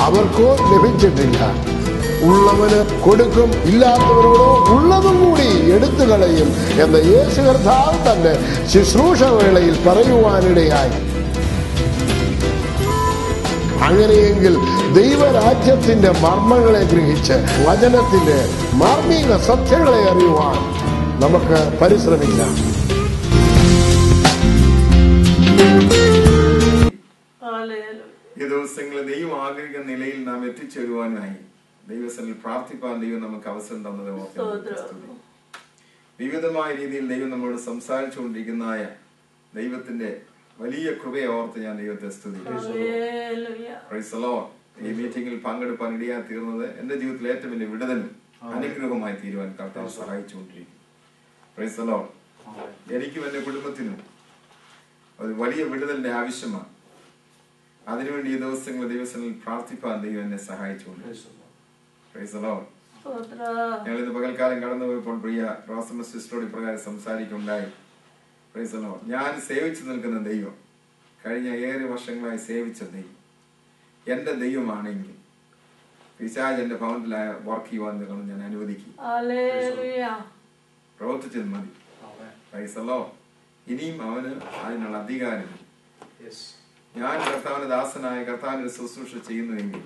അവർക്കോ ലഭിച്ചിട്ടില്ല. ഉള്ളവന് കൊടുക്കും, ഇല്ലാത്തവരോടോ ഉള്ളതും കൂടി എടുത്തു കളയും എന്ന് യേശു കർത്താവ് തന്നെ ശുശ്രൂഷ വേളയിൽ പറയുവാനിടയായി. അങ്ങനെയെങ്കിൽ ദൈവരാജ്യത്തിന്റെ മർമ്മങ്ങളെ ഗ്രഹിച്ച് വചനത്തിന്റെ മാർമിക സത്യങ്ങളെ അറിയുവാൻ നമുക്ക് പരിശ്രമിക്കാം. ഈ ദിവസങ്ങളിൽ ദൈവം ആഗ്രഹിക്കുന്ന നിലയിൽ നാം എത്തിച്ചേരുവാനായി ദൈവസനിൽ പ്രാർത്ഥിപ്പാൻ ദൈവം നമുക്ക് അവസരം തന്നത് വിവിധമായ രീതിയിൽ ദൈവം നമ്മളോട് സംസാരിച്ചുകൊണ്ടിരിക്കുന്നതായ ദൈവത്തിന്റെ വലിയ കൃപയെ ഓർത്ത് ഞാൻ ദൈവത്തെ സ്തുതിക്കുന്നു. ഈ മീറ്റിംഗിൽ പങ്കെടുപ്പാൻ ഇടയാ തീർന്നത് എന്റെ ജീവിതത്തിൽ ഏറ്റവും വലിയ വിടുതലും അനുഗ്രഹമായി തീരുവാൻ കർത്താവ് സഹായിച്ചുകൊണ്ടിരിക്കും. Price the Lord. എനിക്കും എന്റെ കുടുംബത്തിനും ഒരു വലിയ വിടുതലിന്റെ ആവശ്യമാണ്. അതിനുവേണ്ടി ഈ ദിവസങ്ങളിൽ ദൈവസനിൽ പ്രാർത്ഥിപ്പാൻ ദൈവം എന്നെ സഹായിച്ചുകൊണ്ടിരിക്കും. Price the Lord. ഞങ്ങൾ ഇന്ന് പകൽക്കാലം കടന്നുപോയപ്പോൾ പ്രിയ റോസമ്മ സിസ്റ്ററോട് ഇപ്രകാരം സംസാരിക്കുണ്ടായി. Price the Lord. ഞാൻ സേവിച്ചു നിൽക്കുന്ന ദൈവം, കഴിഞ്ഞ ഏറെ വർഷങ്ങളായി സേവിച്ച ദൈവം എന്റെ ദൈവമാണെങ്കിൽ പിശാച് എന്റെ ഭവനത്തിൽ വർക്ക് ചെയ്യുവാൻ ഞാൻ അനുവദിക്കും. പ്രവർത്തിച്ചത് മതി. Price the Lord. ഇനിയും അവന് അതിനുള്ള അധികാരം. ഞാൻ കർത്താവിന്റെ ദാസനായ കർത്താവിന്റെ ശുശ്രൂഷ ചെയ്യുന്നുവെങ്കിൽ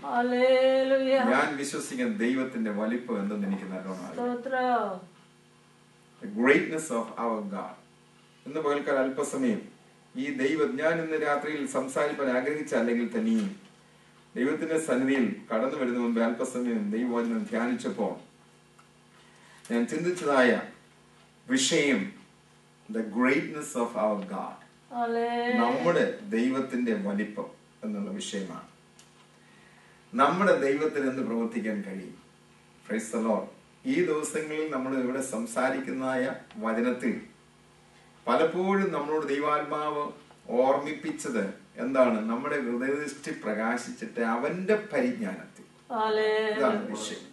ഞാൻ വിശ്വസിക്കുന്ന ദൈവത്തിന്റെ വലിപ്പം എന്തെന്ന് എനിക്ക് നല്ലോണം. Greatness of our God. ഇന്ന് പകൽക്കാലം അല്പസമയം ഈ ദൈവം ഞാൻ ഇന്ന് രാത്രിയിൽ സംസാരിക്കാൻ ആഗ്രഹിച്ച അല്ലെങ്കിൽ തന്നെയും ദൈവത്തിന്റെ സന്നിധിയിൽ കടന്നു വരുന്ന മുമ്പ് അല്പസമയം ദൈവവചനം ധ്യാനിച്ചപ്പോൾ ഞാൻ ചിന്തിച്ചതായ വിഷയം the greatness of our God, നമ്മുടെ ദൈവത്തിന്റെ വലിപ്പം എന്നുള്ള വിഷയമാണ്. നമ്മുടെ ദൈവത്തിന് എന്ത് പ്രവർത്തിക്കാൻ കഴിയും? Price the Lord. ഈ ദിവസങ്ങളിൽ നമ്മൾ ഇവിടെ സംസാരിക്കുന്നതായ വചനത്തിൽ പലപ്പോഴും നമ്മളോട് ദൈവാത്മാവ് ഓർമ്മിപ്പിച്ചത് എന്താണ്? നമ്മുടെ ഹൃദയദൃഷ്ടി പ്രകാശിച്ചിട്ട് അവന്റെ പരിജ്ഞാനത്തിൽ. ഇതാണ് വിഷയം.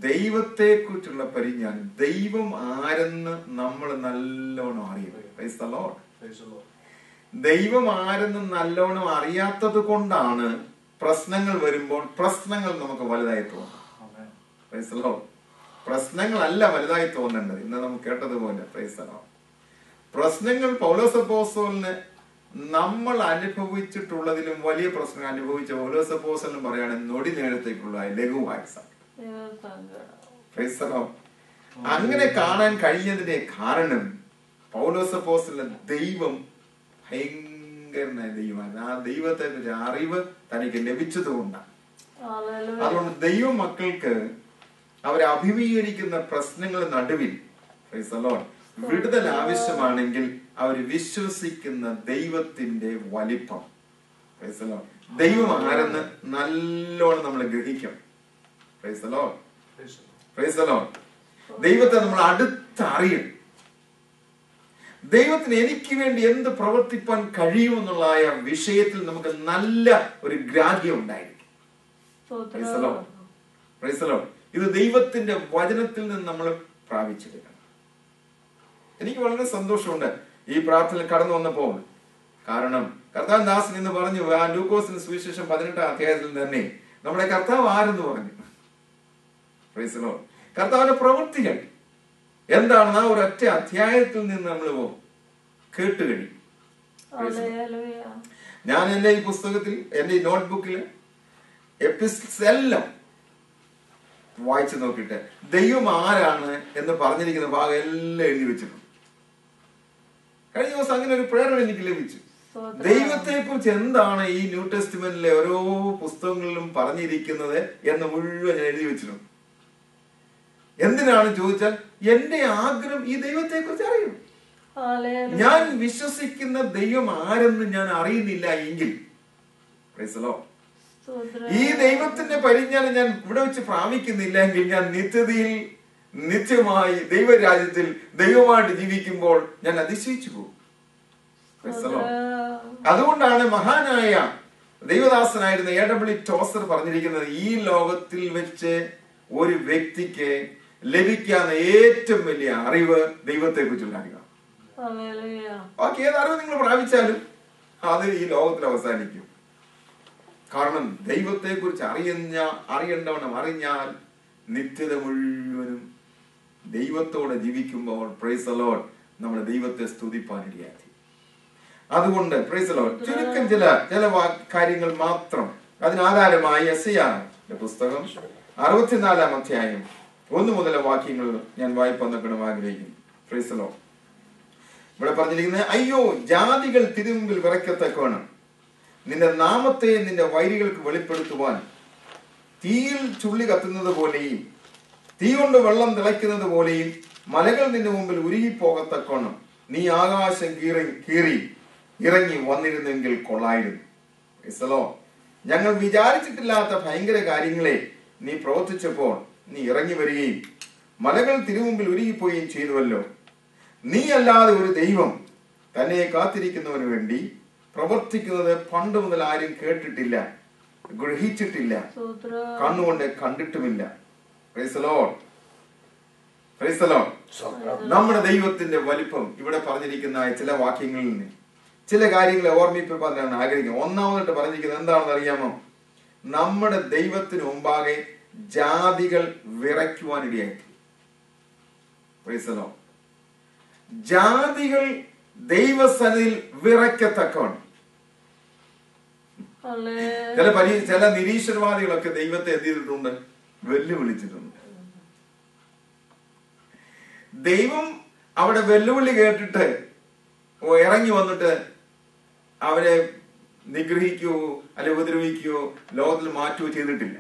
ദൈവത്തെ കുറിച്ചുള്ള പരിജ്ഞാനം. ദൈവം ആരെന്ന് നമ്മൾ നല്ലോണം അറിയും. Price the Lord. ദൈവം ആരെന്ന് നല്ലോണം അറിയാത്തത് കൊണ്ടാണ് പ്രശ്നങ്ങൾ വരുമ്പോൾ പ്രശ്നങ്ങൾ നമുക്ക് വലുതായി തോന്നും. Price the Lord. പ്രശ്നങ്ങളല്ല വലുതായി തോന്നേണ്ടത്. ഇന്ന് നമുക്ക് കേട്ടതുപോലെ പ്രൈസ് ദി ലോർഡ്. പ്രശ്നങ്ങൾ പൗലോസ് അപ്പോസ്തലന് നമ്മൾ അനുഭവിച്ചിട്ടുള്ളതിലും വലിയ പ്രശ്നങ്ങൾ അനുഭവിച്ച പൗലോസ് അപ്പോസ്തലൻ പറയുകയാണെങ്കിൽ നൊടി നേരത്തേക്കുള്ള ലഘുവായ സങ്കടം. അങ്ങനെ കാണാൻ കഴിഞ്ഞതിന്റെ കാരണം പൗലോസ് അപ്പോസ്തലൻ ദൈവം ഭയങ്കരനായ ദൈവമാണ്. ആ ദൈവത്തെ കുറിച്ച് അറിവ് തനിക്ക് ലഭിച്ചതുകൊണ്ടാണ്. അതുകൊണ്ട് ദൈവ മക്കൾക്ക് അവരെ അഭിമുഖീകരിക്കുന്ന പ്രശ്നങ്ങളുടെ നടുവിൽ വിടുതൽ ആവശ്യമാണെങ്കിൽ അവർ വിശ്വസിക്കുന്ന ദൈവത്തിന്റെ വലിപ്പം, ദൈവം ആരെന്ന് നല്ലോണം നമ്മൾ ഗ്രഹിക്കണം. ദൈവത്തെ നമ്മൾ അടുത്തറിയണം. ദൈവത്തിന് എനിക്ക് വേണ്ടി എന്ത് പ്രവർത്തിപ്പാൻ കഴിയുമെന്നുള്ള വിഷയത്തിൽ നമുക്ക് നല്ല ഒരു ഗ്രാഹ്യം ഉണ്ടായിരിക്കും. ഇത് ദൈവത്തിന്റെ വചനത്തിൽ നിന്ന് നമ്മൾ പ്രാപിച്ചെടുക്കണം. എനിക്ക് വളരെ സന്തോഷമുണ്ട് ഈ പ്രാർത്ഥന കടന്നു വന്നപ്പോൾ. കാരണം കർത്താവ് ദാസൻ എന്ന് പറഞ്ഞു ലൂക്കോസിന് സുവിശേഷം 18-ാം അധ്യായത്തിൽ തന്നെ നമ്മുടെ കർത്താവ് ആരെന്ന് പറഞ്ഞു. കർത്താവിന്റെ പ്രവൃത്തികൾ എന്താണെന്ന് ആ ഒരൊറ്റ അധ്യായത്തിൽ നിന്ന് നമ്മൾ കേട്ടുകഴിഞ്ഞു. ഞാൻ എന്റെ ഈ പുസ്തകത്തിൽ, എന്റെ ഈ നോട്ട്ബുക്കിൽ എപ്പിസ്റ്റൽസ് എല്ലാം വായിച്ചു നോക്കിയിട്ട് ദൈവം ആരാണ് എന്ന് പറഞ്ഞിരിക്കുന്ന ഭാഗം എല്ലാം എഴുതി വെച്ചിട്ടുണ്ട്. കഴിഞ്ഞ ദിവസം അങ്ങനെ ഒരു പ്രേരണ എനിക്ക് ലഭിച്ചു. ദൈവത്തെ കുറിച്ച് എന്താണ് ഈ ന്യൂ ടെസ്റ്റ്മെന്റിലെ ഓരോ പുസ്തകങ്ങളിലും പറഞ്ഞിരിക്കുന്നത് എന്ന് മുഴുവൻ ഞാൻ എഴുതി വെച്ചിട്ടുണ്ട്. എന്തിനാണ് ചോദിച്ചാൽ എന്റെ ആഗ്രഹം ഈ ദൈവത്തെ കുറിച്ച് അറിയണം. ഞാൻ വിശ്വസിക്കുന്ന ദൈവം ആരെന്ന് ഞാൻ അറിയുന്നില്ല എങ്കിൽ ഈ ദൈവത്തിന്റെ പരിജ്ഞാനം ഞാൻ ഇവിടെ വെച്ച് പ്രാപിക്കുന്നില്ല എങ്കിൽ ഞാൻ നിത്യതയിൽ നിത്യമായി ദൈവരാജ്യത്തിൽ ദൈവമായിട്ട് ജീവിക്കുമ്പോൾ ഞാൻ അതിശയിച്ചു പോകും. അതുകൊണ്ടാണ് മഹാനായ ദൈവദാസനായിരുന്ന A.W. ടോസർ പറഞ്ഞിരിക്കുന്നത് ഈ ലോകത്തിൽ വെച്ച് ഒരു വ്യക്തിക്ക് ലഭിക്കാവുന്ന ഏറ്റവും വലിയ അറിവ് ദൈവത്തെ കുറിച്ചുള്ള അറിവാണ്. ബാക്കി ഏത് അറിവ് നിങ്ങൾ പ്രാപിച്ചാലും അത് ഈ ലോകത്തിൽ അവസാനിക്കും. കാരണം ദൈവത്തെ കുറിച്ച് അറിയേണ്ടവണ്ണം അറിഞ്ഞാൽ നിത്യത മുഴുവനും ദൈവത്തോടെ ജീവിക്കുമ്പോൾ പ്രൈസ് ദി ലോർഡ് നമ്മുടെ ദൈവത്തെ സ്തുതിപ്പാനിടയായി. അതുകൊണ്ട് പ്രൈസ് ദി ലോർഡ് ചുരുക്കം ചില കാര്യങ്ങൾ മാത്രം അതിനാധാരമായി യെശയ്യാവിന്റെ പുസ്തകം 64-ാം അധ്യായം 1 മുതൽ വാക്യങ്ങൾ ഞാൻ വായിപ്പാൻ ആഗ്രഹിക്കുന്നു. Price the Lord. ഇവിടെ പറഞ്ഞിരിക്കുന്നത്, അയ്യോ ജാതികൾ തിരുമുമ്പിൽ വിറയ്ക്കത്തക്കവണ്ണം നിന്റെ നാമത്തെ നിന്റെ വൈരികൾക്ക് വെളിപ്പെടുത്തുവാൻ തീയിൽ ചുള്ളി കത്തുന്നത് പോലെയും തീ കൊണ്ട് വെള്ളം തിളയ്ക്കുന്നത് പോലെയും മലകൾ നിന്റെ മുമ്പിൽ ഉരുകിപ്പോകത്തക്കവണ്ണം നീ ആകാശം കീറി ഇറങ്ങി വന്നിരുന്നെങ്കിൽ കൊള്ളായിരുന്നു. ഞങ്ങൾ വിചാരിച്ചിട്ടില്ലാത്ത ഭയങ്കര കാര്യങ്ങളെ നീ പ്രവർത്തിച്ചപ്പോൾ നീ ഇറങ്ങി വരികയും മലകൾ തിരുമുമ്പിൽ ഉരുകിപ്പോവുകയും ചെയ്തുവല്ലോ. നീ അല്ലാതെ ഒരു ദൈവം തന്നെ കാത്തിരിക്കുന്നവന് വേണ്ടി പ്രവർത്തിക്കുന്നത് പണ്ട് മുതൽ ആരും കേട്ടിട്ടില്ല, ഗ്രഹിച്ചിട്ടില്ല, കണ്ണുകൊണ്ട് കണ്ടിട്ടുമില്ല. Praise the Lord. Praise the Lord. നമ്മുടെ ദൈവത്തിന്റെ വലിപ്പം ഇവിടെ പറഞ്ഞിരിക്കുന്ന ചില വാക്യങ്ങളിൽ നിന്ന് ചില കാര്യങ്ങളെ ഓർമ്മിപ്പിക്കാൻ ഞാൻ ആഗ്രഹിക്കുന്നു. ഒന്നാമതായിട്ട് പറഞ്ഞിരിക്കുന്നത് എന്താണെന്ന് അറിയാമോ? നമ്മുടെ ദൈവത്തിന് മുമ്പാകെ ജാതികൾ വിറയ്ക്കുവാനിടയായി. Price the Lord. ജാതികൾ ദൈവസന്നിധിയിൽ വിറയ്ക്കത്തക്കവണ്ണം. ചില നിരീശ്വരവാദികളൊക്കെ ദൈവത്തെ എന്ത് ചെയ്തിട്ടുണ്ട്? വെല്ലുവിളിച്ചിട്ടുണ്ട്. ദൈവം അവിടെ വെല്ലുവിളി കേട്ടിട്ട് ഇറങ്ങി വന്നിട്ട് അവരെ നിഗ്രഹിക്കുകയോ അല്ലെ ഉപദ്രവിക്കുകയോ ലോകത്തിൽ മാറ്റുകയോ ചെയ്തിട്ടില്ല.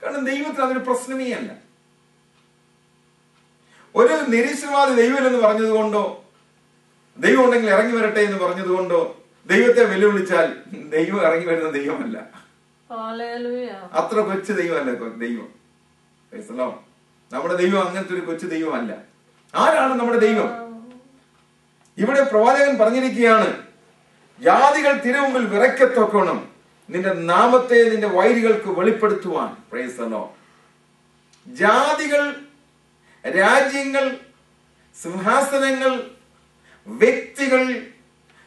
കാരണം ദൈവത്തിന് അതൊരു പ്രശ്നമേ അല്ല. ഒരു നിരീശ്വരവാദി ദൈവമില്ലെന്ന് പറഞ്ഞതുകൊണ്ടോ ദൈവം ഉണ്ടെങ്കിൽ ഇറങ്ങി വരട്ടെ എന്ന് പറഞ്ഞതുകൊണ്ടോ ദൈവത്തെ വെല്ലുവിളിച്ചാൽ ദൈവം ഇറങ്ങി വരുന്ന ദൈവമല്ല. അത്ര കൊച്ചു ദൈവമല്ല ദൈവം. നമ്മുടെ ദൈവം അങ്ങനത്തെ ഒരു കൊച്ചു ദൈവമല്ല. ആരാണ് നമ്മുടെ ദൈവം? ഇവിടെ പ്രവാചകൻ പറഞ്ഞിരിക്കുകയാണ്, ജാതികൾ തിരുമുമ്പിൽ വിറയ്ക്കത്തക്കവണ്ണം നിന്റെ നാമത്തെ നിന്റെ വൈരികൾക്ക് വെളിപ്പെടുത്തുവാൻ. Praise the Lord. ജാതികൾ, രാജ്യങ്ങൾ, സിംഹാസനങ്ങൾ, വ്യക്തികൾ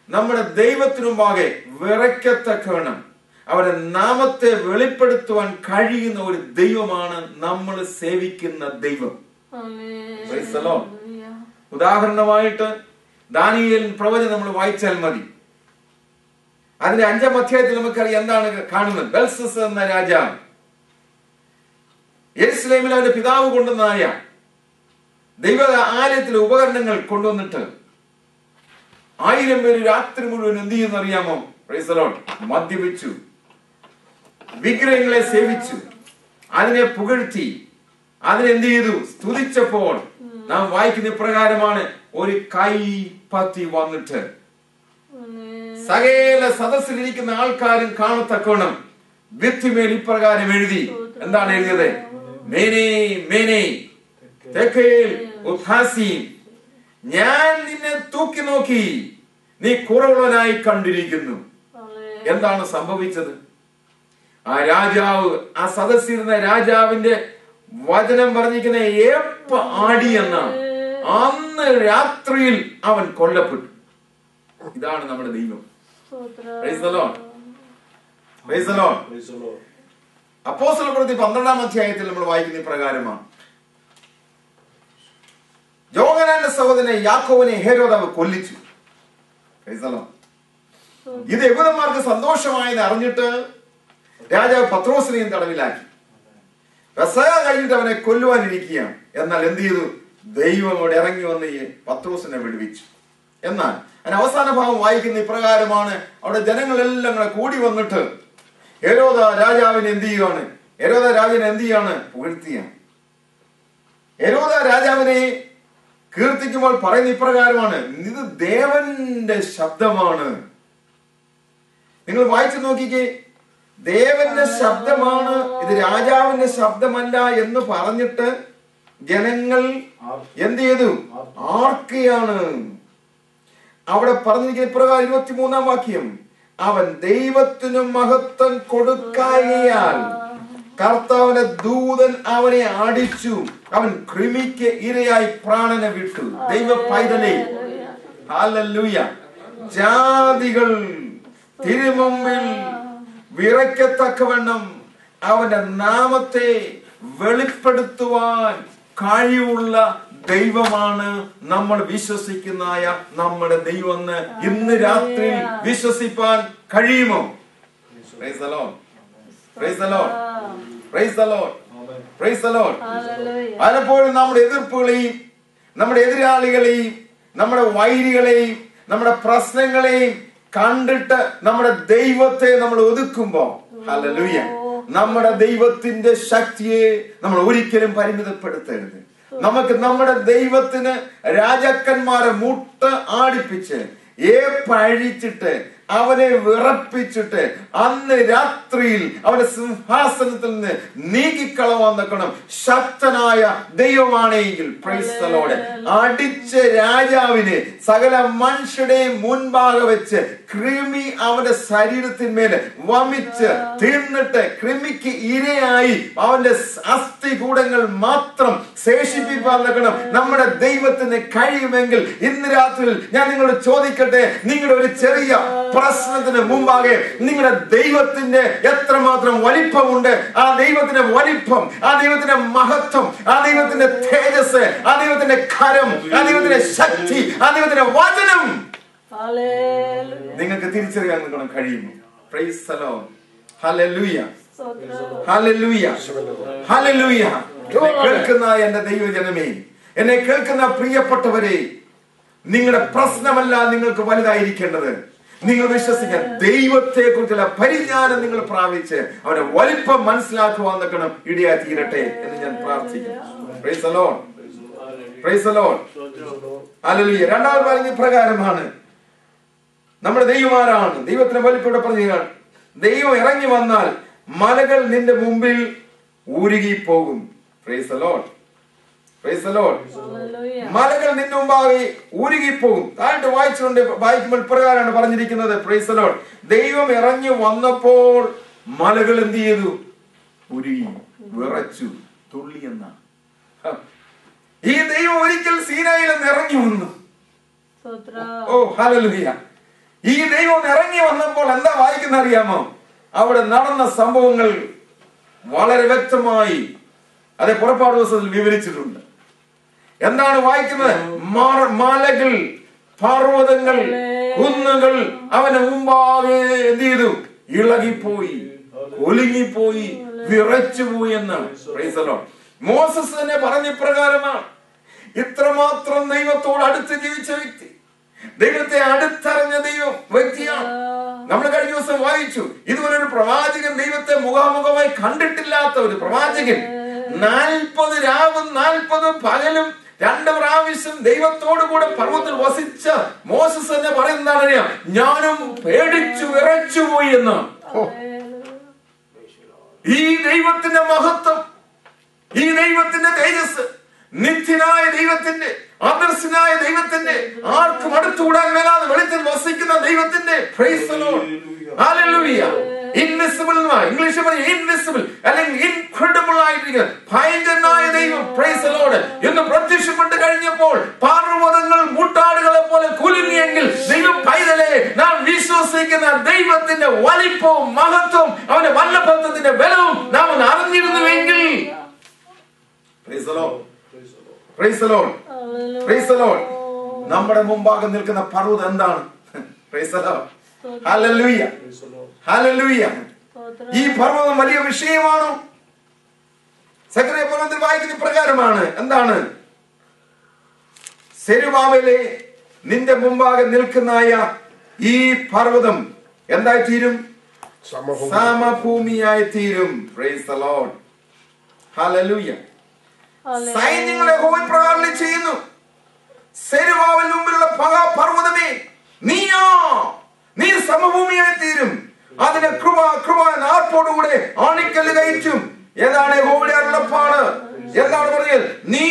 നമ്മുടെ ദൈവത്തിനു മുമ്പാകെ വിറയ്ക്കത്തക്കവണ്ണം അവരുടെ നാമത്തെ വെളിപ്പെടുത്തുവാൻ കഴിയുന്ന ഒരു ദൈവമാണ് നമ്മൾ സേവിക്കുന്ന ദൈവം. Praise the Lord. ഉദാഹരണമായിട്ട് ദാനിയേൽ പ്രവചനം നമ്മൾ വായിച്ചാൽ മതി. അതിന്റെ 5-ാം അധ്യായത്തിൽ നമുക്കറിയാം എന്താണ് കാണുന്നത്. ബെൽഷസ്സർ എന്ന രാജാവ് യെരുശലേമിൽ അവന്റെ പിതാവ് കൊണ്ടുവന്നായ ദൈവ ആലയത്തിലെ ഉപകരണങ്ങൾ കൊണ്ടുവന്നിട്ട് 1000 പേര് രാത്രി മുഴുവൻ എന്ത് ചെയ്യുന്ന അറിയാമോ? Price the Lord. മദ്യപിച്ചു, വിഗ്രഹങ്ങളെ സേവിച്ചു, അതിനെ പുകഴ്ത്തി, അതിനെന്ത് ചെയ്തു? സ്തുതിച്ചപ്പോൾ നാം വായിക്കുന്ന ഇപ്രകാരമാണ്, ഒരു കൈപ്പത്തി വന്നിട്ട് സകല സദസ്സിലിരിക്കുന്ന ആൾക്കാരും കാണത്തക്കോണം ഭിത്തിമേൽ ഇപ്രകാരം എഴുതി. എന്താണ് എഴുതിയത്? മേനേ മേനേ തെക്കേൽ ഉദ്ഹാസീം, ഞാൻ നിന്നെ തൂക്കി നോക്കി, നീ കുറവുള്ളവനായി കണ്ടിരിക്കുന്നു. എന്താണ് സംഭവിച്ചത്? ആ രാജാവ്, ആ സദസ്സിരുന്ന രാജാവിന്റെ വചനം പറഞ്ഞിരിക്കുന്ന ഏപ്പ ആടി എന്നാണ്. അന്ന് രാത്രിയിൽ അവൻ കൊല്ലപ്പെട്ടു. ഇതാണ് നമ്മുടെ ദൈവം. Praise the Lord. Praise the Lord. അപ്പോസ്തലപ്രവൃത്തി 12-ാം അധ്യായത്തിൽ നമ്മൾ വായിക്കുന്ന പ്രകാരമാണ്, യോഹന്നാന്റെ സഹോദരനെ യാക്കോബിനെ ഹെരോദാവ് കൊല്ലിച്ചു. Praise the Lord. ഇത് യഹൂദന്മാർക്ക് സന്തോഷമായെന്ന് അറിഞ്ഞിട്ട് രാജാവ് പത്രോസിനെയും തടവിലാക്കി. പെസഹ കഴിഞ്ഞിട്ട് അവനെ കൊല്ലുവാനിരിക്കുകയാണ്. എന്നാൽ എന്ത് ചെയ്തു? ദൈവം അവിടെ ഇറങ്ങി വന്ന് പത്രോസിനെ വിടുവിച്ചു. എന്നാൽ അതിന് അവസാന ഭാഗം വായിക്കുന്ന ഇപ്രകാരമാണ്, അവിടെ ജനങ്ങളെല്ലാം കൂടി വന്നിട്ട് ഹെരോദ രാജാവിനെ എന്ത് ചെയ്യുകയാണ്? ഹെരോദ രാജാവിനെ എന്ത് ചെയ്യാണ്? പുകഴ്ത്തിയാണ്. ഹെരോദ രാജാവിനെ കീർത്തിക്കുമ്പോൾ പറയുന്ന ഇപ്രകാരമാണ്, ഇത് ദേവന്റെ ശബ്ദമാണ്. നിങ്ങൾ വായിച്ചു നോക്കിക്കേ, ദേവന്റെ ശബ്ദമാണ്, ഇത് രാജാവിന്റെ ശബ്ദമല്ല എന്ന് പറഞ്ഞിട്ട് ജനങ്ങൾ എന്ത് ചെയ്തു? ആർക്കുകയാണ്. അവിടെ പറഞ്ഞിരിക്കുന്ന ഇപ്രകാരം 23-ാം വാക്യം, അവൻ ദൈവത്തിനു മഹത്വം കൊടുക്കായാൽ കർത്താവിന്റെ ദൂതൻ അവനെ അടിച്ചു, അവൻ കൃമിക്ക് ഇരയായി പ്രാണനെ വിട്ടു. ദൈവ പൈതലേ, ഹല്ലേലൂയ. ജാതികൾ തിരുമുമ്പിൽ വിറയ്ക്കത്തക്കവണ്ണം അവന്റെ നാമത്തെ വെളിപ്പെടുത്തുവാൻ കഴിവുള്ള ദൈവമാണ് നമ്മൾ വിശ്വസിക്കുന്നതായ നമ്മുടെ ദൈവം. ഇന്ന് രാത്രി വിശ്വസിപ്പാൻ കഴിയുമോ? Praise the Lord. Praise the Lord. Praise the Lord. Praise the Lord. പലപ്പോഴും നമ്മുടെ എതിർപ്പുകളെയും നമ്മുടെ എതിരാളികളെയും നമ്മുടെ വൈരികളെയും നമ്മുടെ പ്രശ്നങ്ങളെയും കണ്ടിട്ട് നമ്മുടെ ദൈവത്തെ നമ്മൾ ഒതുക്കുമ്പോ, ഹല്ലേലൂയ, നമ്മുടെ ദൈവത്തിന്റെ ശക്തിയെ നമ്മൾ ഒരിക്കലും പരിമിതപ്പെടുത്തരുത്. നമുക്ക് നമ്മുടെ ദൈവത്തിന് രാജാക്കന്മാരെ മുട്ട ആടിപ്പിച്ച് പഴിച്ചിട്ട് അവനെ വിറപ്പിച്ചിട്ട് അന്ന് രാത്രിയിൽ അവന്റെ സിംഹാസനത്തിൽ നിന്ന് നീക്കിക്കളവാൻ നിൽക്കണം. ശക്തനായ ദൈവമാണെങ്കിൽ, പ്രൈസ് ദി ലോർഡ്, അടിച്ച രാജാവിനെ സകല മനുഷ്യരുടെയും മുൻപാകെ വെച്ച് കൃമി അവന്റെ ശരീരത്തിന്മേൽ വമിച്ച് തിന്നിട്ട് കൃമിക്ക് ഇരയായി അവന്റെ അസ്ഥികൂടങ്ങൾ മാത്രം ശേഷിപ്പിക്കാൻ നിൽക്കണം. നമ്മുടെ ദൈവത്തിന് കഴിയുമെങ്കിൽ ഇന്ന് രാത്രിയിൽ ഞാൻ നിങ്ങളോട് ചോദിക്കട്ടെ, നിങ്ങളുടെ ഒരു ചെറിയ പ്രശ്നത്തിന് മുമ്പാകെ നിങ്ങളുടെ ദൈവത്തിന്റെ എത്രമാത്രം വലിപ്പമുണ്ട്. ആ ദൈവത്തിന്റെ വലിപ്പം, ആ ദൈവത്തിന്റെ മഹത്വം, ആ ദൈവത്തിന്റെ തേജസ്, ആ ദൈവത്തിന്റെ കരം, ആ ദൈവത്തിന്റെ ശക്തി, ആ ദൈവത്തിന്റെ വചനം നിങ്ങൾക്ക് തിരിച്ചറിയാൻ നിൽക്കണം കഴിയുമോ? Price the Lord. Hallelujah, hallelujah, hallelujah. കേൾക്കുന്ന എന്റെ ദൈവജനമേ, എന്നെ കേൾക്കുന്ന പ്രിയപ്പെട്ടവരെ, നിങ്ങളുടെ പ്രശ്നമല്ല നിങ്ങൾക്ക് വലുതായിരിക്കേണ്ടത്. നിങ്ങൾ വിശ്വസിക്കാൻ ദൈവത്തെ കുറിച്ചുള്ള പരിജ്ഞാനം നിങ്ങൾ പ്രാപിച്ച് അവന്റെ വലിപ്പം മനസ്സിലാക്കുവാൻ നിൽക്കണം. ഇടയാ തീരട്ടെ എന്ന് ഞാൻ പ്രാർത്ഥിക്കുന്നു. Price the Lord. Praise the Lord. Hallelujah. രണ്ടാമത് പറഞ്ഞ പ്രകാരമാണ് നമ്മുടെ ദൈവമാരാണ്. ദൈവത്തിന്റെ വലിപ്പം പറഞ്ഞാൽ ദൈവം ഇറങ്ങി വന്നാൽ മലകൾ നിന്റെ മുമ്പിൽ ഉരുകിപ്പോകും. Praise the Lord. Praise the Lord. മലകൾ നിന്റെ മുമ്പാകെ ഉരുകിപ്പോകും. താഴോട്ട് വായിക്കുമ്പോൾ പ്രകാരമാണ് പറഞ്ഞിരിക്കുന്നത്. Praise the Lord. ദൈവം ഇറങ്ങി വന്നപ്പോൾ മലകൾ എന്ത് ചെയ്തു? ഉരുകി, വിറച്ചു, തുള്ളി എന്ന. ഈ ദൈവം ഒരിക്കൽ സീനായിൽ നിന്ന് ഇറങ്ങി വന്നു. ഓ ഹല്ലേലൂയ. ഈ ദൈവം ഇറങ്ങി വന്നപ്പോൾ എന്താ വായിക്കുന്ന അറിയാമോ? അവിടെ നടന്ന സംഭവങ്ങൾ വളരെ വ്യക്തമായി അത് പുറപ്പാട് ദിവസത്തിൽ വിവരിച്ചിട്ടുണ്ട്. എന്താണ് വായിക്കുന്നത്? മലകൾ, പർവ്വതങ്ങൾ, കുന്നുകൾ അവന് മുമ്പാകെ എന്ത് ചെയ്തു? ഇളകിപ്പോയി, ഒലുങ്ങിപ്പോയി, വിറച്ചുപോയി എന്നാണ്. Price the Lord. മോസസ് തന്നെ പറഞ്ഞ പ്രകാരമാണ്. ഇത്രമാത്രം ദൈവത്തോട് അടുത്ത് ജീവിച്ച വ്യക്തി, ദൈവത്തെ അടുത്തറിഞ്ഞ വ്യക്തിയാണ്. നമ്മൾ കഴിഞ്ഞ ദിവസം വായിച്ചു, ഇതുപോലെ ഒരു പ്രവാചകൻ ദൈവത്തെ മുഖാമുഖമായി കണ്ടിട്ടില്ലാത്ത ഒരു പ്രവാചകൻ 40 രാവും 40 പകലും 2 പ്രാവശ്യം ദൈവത്തോടു കൂടെ പർവ്വതത്തിൽ വസിച്ച മോസസ് തന്നെ പറയുന്നതാണ്, ഞാനും പേടിച്ചു വിറച്ചു പോയി എന്നാണ്. ഈ ദൈവത്തിന്റെ മഹത്വം, ഈ ദൈവത്തിന്റെ തേജസ്, നിത്യനായ ദൈവത്തിന്റെ, ആദർശനായ ദൈവത്തിന്റെ, ആർക്കും അടുത്തുകൂടാൻ മേലാതെ വെളിച്ചത്തിൽ വസിക്കുന്ന ദൈവത്തിന്റെ, price the Lord, hallelujah. Invisible, ഇംഗ്ലീഷിൽ പറഞ്ഞ ഇൻവിസിബിൾ അല്ലെങ്കിൽ ഇൻക്രെഡിബിൾ ആയിരിക്കുന്ന ഭയങ്കരനായ ദൈവം, പ്രൈസ് ദി ലോർഡ്, എന്ന് പ്രത്യക്ഷപ്പെട്ട് കഴിഞ്ഞപ്പോൾ പർവ്വതങ്ങൾ മുട്ടാടുകളെ പോലെ കുലുങ്ങിയെങ്കിൽ ദൈവം പൈതലെ, നാം വിശ്വസിക്കുന്ന ദൈവത്തിന്റെ വലിപ്പവും മഹത്വവും അവന്റെ വല്ലഭത്വത്തിന്റെ ബലവും നാം ഒന്ന് അറിഞ്ഞിരുന്നുവെങ്കിൽ, praise the Lord, praise the Lord, praise the Lord, നമ്മുടെ മുമ്പാകെ നിൽക്കുന്ന പർവ്വതം എന്താണ്? Praise the Lord, hallelujah, hallelujah. ഈ പർവ്വതം വലിയ വിഷയമാണോ? സെഖറിയ പുസ്തകത്തിൽ വായിക്കുന്ന പ്രകാരമാണ്. എന്താണ്? സെരുബാബേലേ, നിന്റെ മുമ്പാകെ നിൽക്കുന്നതായ ഈ പർവ്വതം എന്തായി തീരും? സമഭൂമിയായി തീരും. Praise the Lord, hallelujah. സൈന്യങ്ങളെ യഹോവ പ്രകാരം ചെയ്യുന്നു. സെരുബാബേലിന് മുമ്പിലുള്ള പർവ്വതമേ, നീ സമഭൂമിയായി തീരും. അതിന് കൃപ നാർപ്പോടുകൂടെ ആണിക്കല്ല് കയറ്റും. ഏതാണ് യഹോവയുടെ അരുളപ്പാട്? എന്താണ് പറഞ്ഞത്? നീ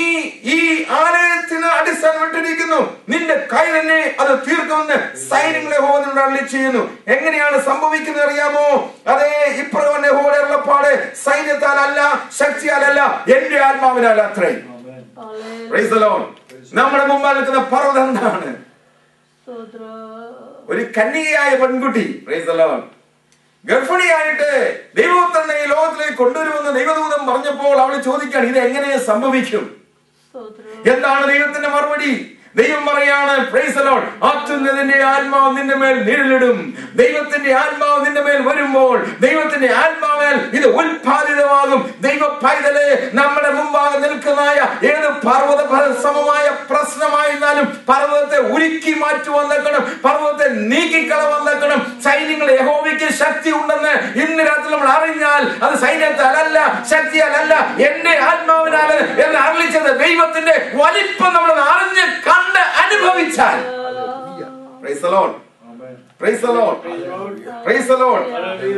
ഈ ആലയത്തിന് അടിസ്ഥാനം ഇട്ടിരിക്കുന്നു, നിന്റെ കൈ തന്നെ അത് തീർക്കുമെന്ന് സൈന്യങ്ങളെ യഹോവ നിന്നോട് അരുളി ചെയ്യുന്നു. എങ്ങനെയാണ് സംഭവിക്കുന്നത് അറിയാമോ? അതേ ഇപ്രകാരം യഹോവയുടെ അരുളപ്പാട് സൈന്യത്താലല്ല, ശക്തിയാലല്ല, എന്റെ ആത്മാവിനാൽ അത്രേ. Price the Lord. നമ്മുടെ മുമ്പിൽ നിൽക്കുന്ന പർവ്വതം എന്താണ്? ഒരു കന്യകയായ പെൺകുട്ടി, പ്രൈസ് ദി ലോർഡ്, ഗർഭിണിയായിട്ട് ദൈവപുത്രനെ ഈ ലോകത്തിലേക്ക് കൊണ്ടുവരുമെന്ന് ദൈവദൂതൻ പറഞ്ഞപ്പോൾ അവൾ ചോദിക്കാൻ ഇത് എങ്ങനെ സംഭവിക്കും? എന്താണ് ദൈവത്തിന്റെ മറുപടി? ദൈവം പറയാണ്, പ്രൈസ് ദി ലോർഡ്, അത്യുന്നതന്റെ ആത്മാവ് നിന്റെ മേൽ നിഴലിടും. ദൈവത്തിന്റെ ആത്മാവ് നിന്റെ മേൽ വരുമ്പോൾ ദൈവത്തിന്റെ ആത്മാവിൽ ഇത് ഉത്പാദിതമാകും. ദൈവ പൈതലെ, നമ്മുടെ മുമ്പാകെ നിൽക്കുന്നതായ ഏത് പർവ്വത സമമായ പ്രശ്നമായിരുന്നാലും പർവ്വതത്തെ ഉരുക്കി മാറ്റുവാൻ നിൽക്കണം, പർവ്വതത്തെ നീക്കിക്കളവാൻ നിൽക്കണം. സൈന്യങ്ങൾ യഹോവയ്ക്ക് ശക്തി ഉണ്ടെന്ന് ഇന്ന് രാത്രി നമ്മൾ അറിഞ്ഞാൽ അത് സൈന്യത്താലല്ല, ശക്തിയാലല്ല, എന്റെ ആത്മാവിനാല് എന്ന് അറിയിച്ചത് ദൈവത്തിന്റെ വലിപ്പം നമ്മൾ അറിഞ്ഞ് കണ്ട് അനുഭവിച്ചാൽ, praise the Lord, praise the Lord, praise the Lord,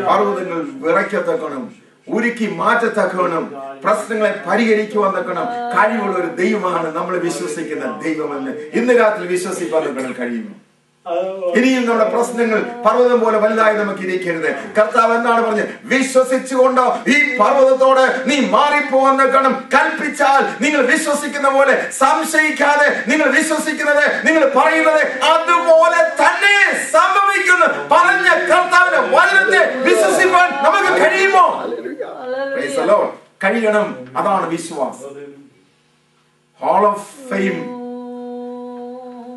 പർവ്വതങ്ങൾ വിറയ്ക്കത്തക്കണം, ഉരുക്കി മാറ്റത്തക്കണം, പ്രശ്നങ്ങളെ പരിഹരിക്കുവാൻ തക്കണം കഴിവുള്ള ഒരു ദൈവമാണ് നമ്മൾ വിശ്വസിക്കുന്ന ദൈവമെന്ന് ഇന്ന് രാത്രി വിശ്വസിക്കാൻ നിങ്ങൾക്ക് കഴിയുമോ? ഇനിയും നമ്മുടെ പ്രശ്നങ്ങൾ പർവ്വതം പോലെ വലുതായി നമുക്ക് ഇരിക്കരുത്. കർത്താവ് എന്താണ് പറഞ്ഞത്? വിശ്വസിച്ചുകൊണ്ട് ഈ പർവ്വതത്തോട് നീ മാറിപ്പോവാൻ നിൽക്കണം. കൽപ്പിച്ചാൽ നിങ്ങൾ വിശ്വസിക്കുന്ന പോലെ, സംശയിക്കാതെ നിങ്ങൾ വിശ്വസിക്കുന്നത്, നിങ്ങൾ പറയുന്നത് അതുപോലെ തന്നെ സംഭവിക്കുന്നു പറഞ്ഞ കർത്താവിന്റെ വചനത്തെ വിശ്വസിക്കാൻ നമുക്ക് കഴിയുമോ? Price the Lord. കഴിയണം. അതാണ് വിശ്വാസം. Hall of fame.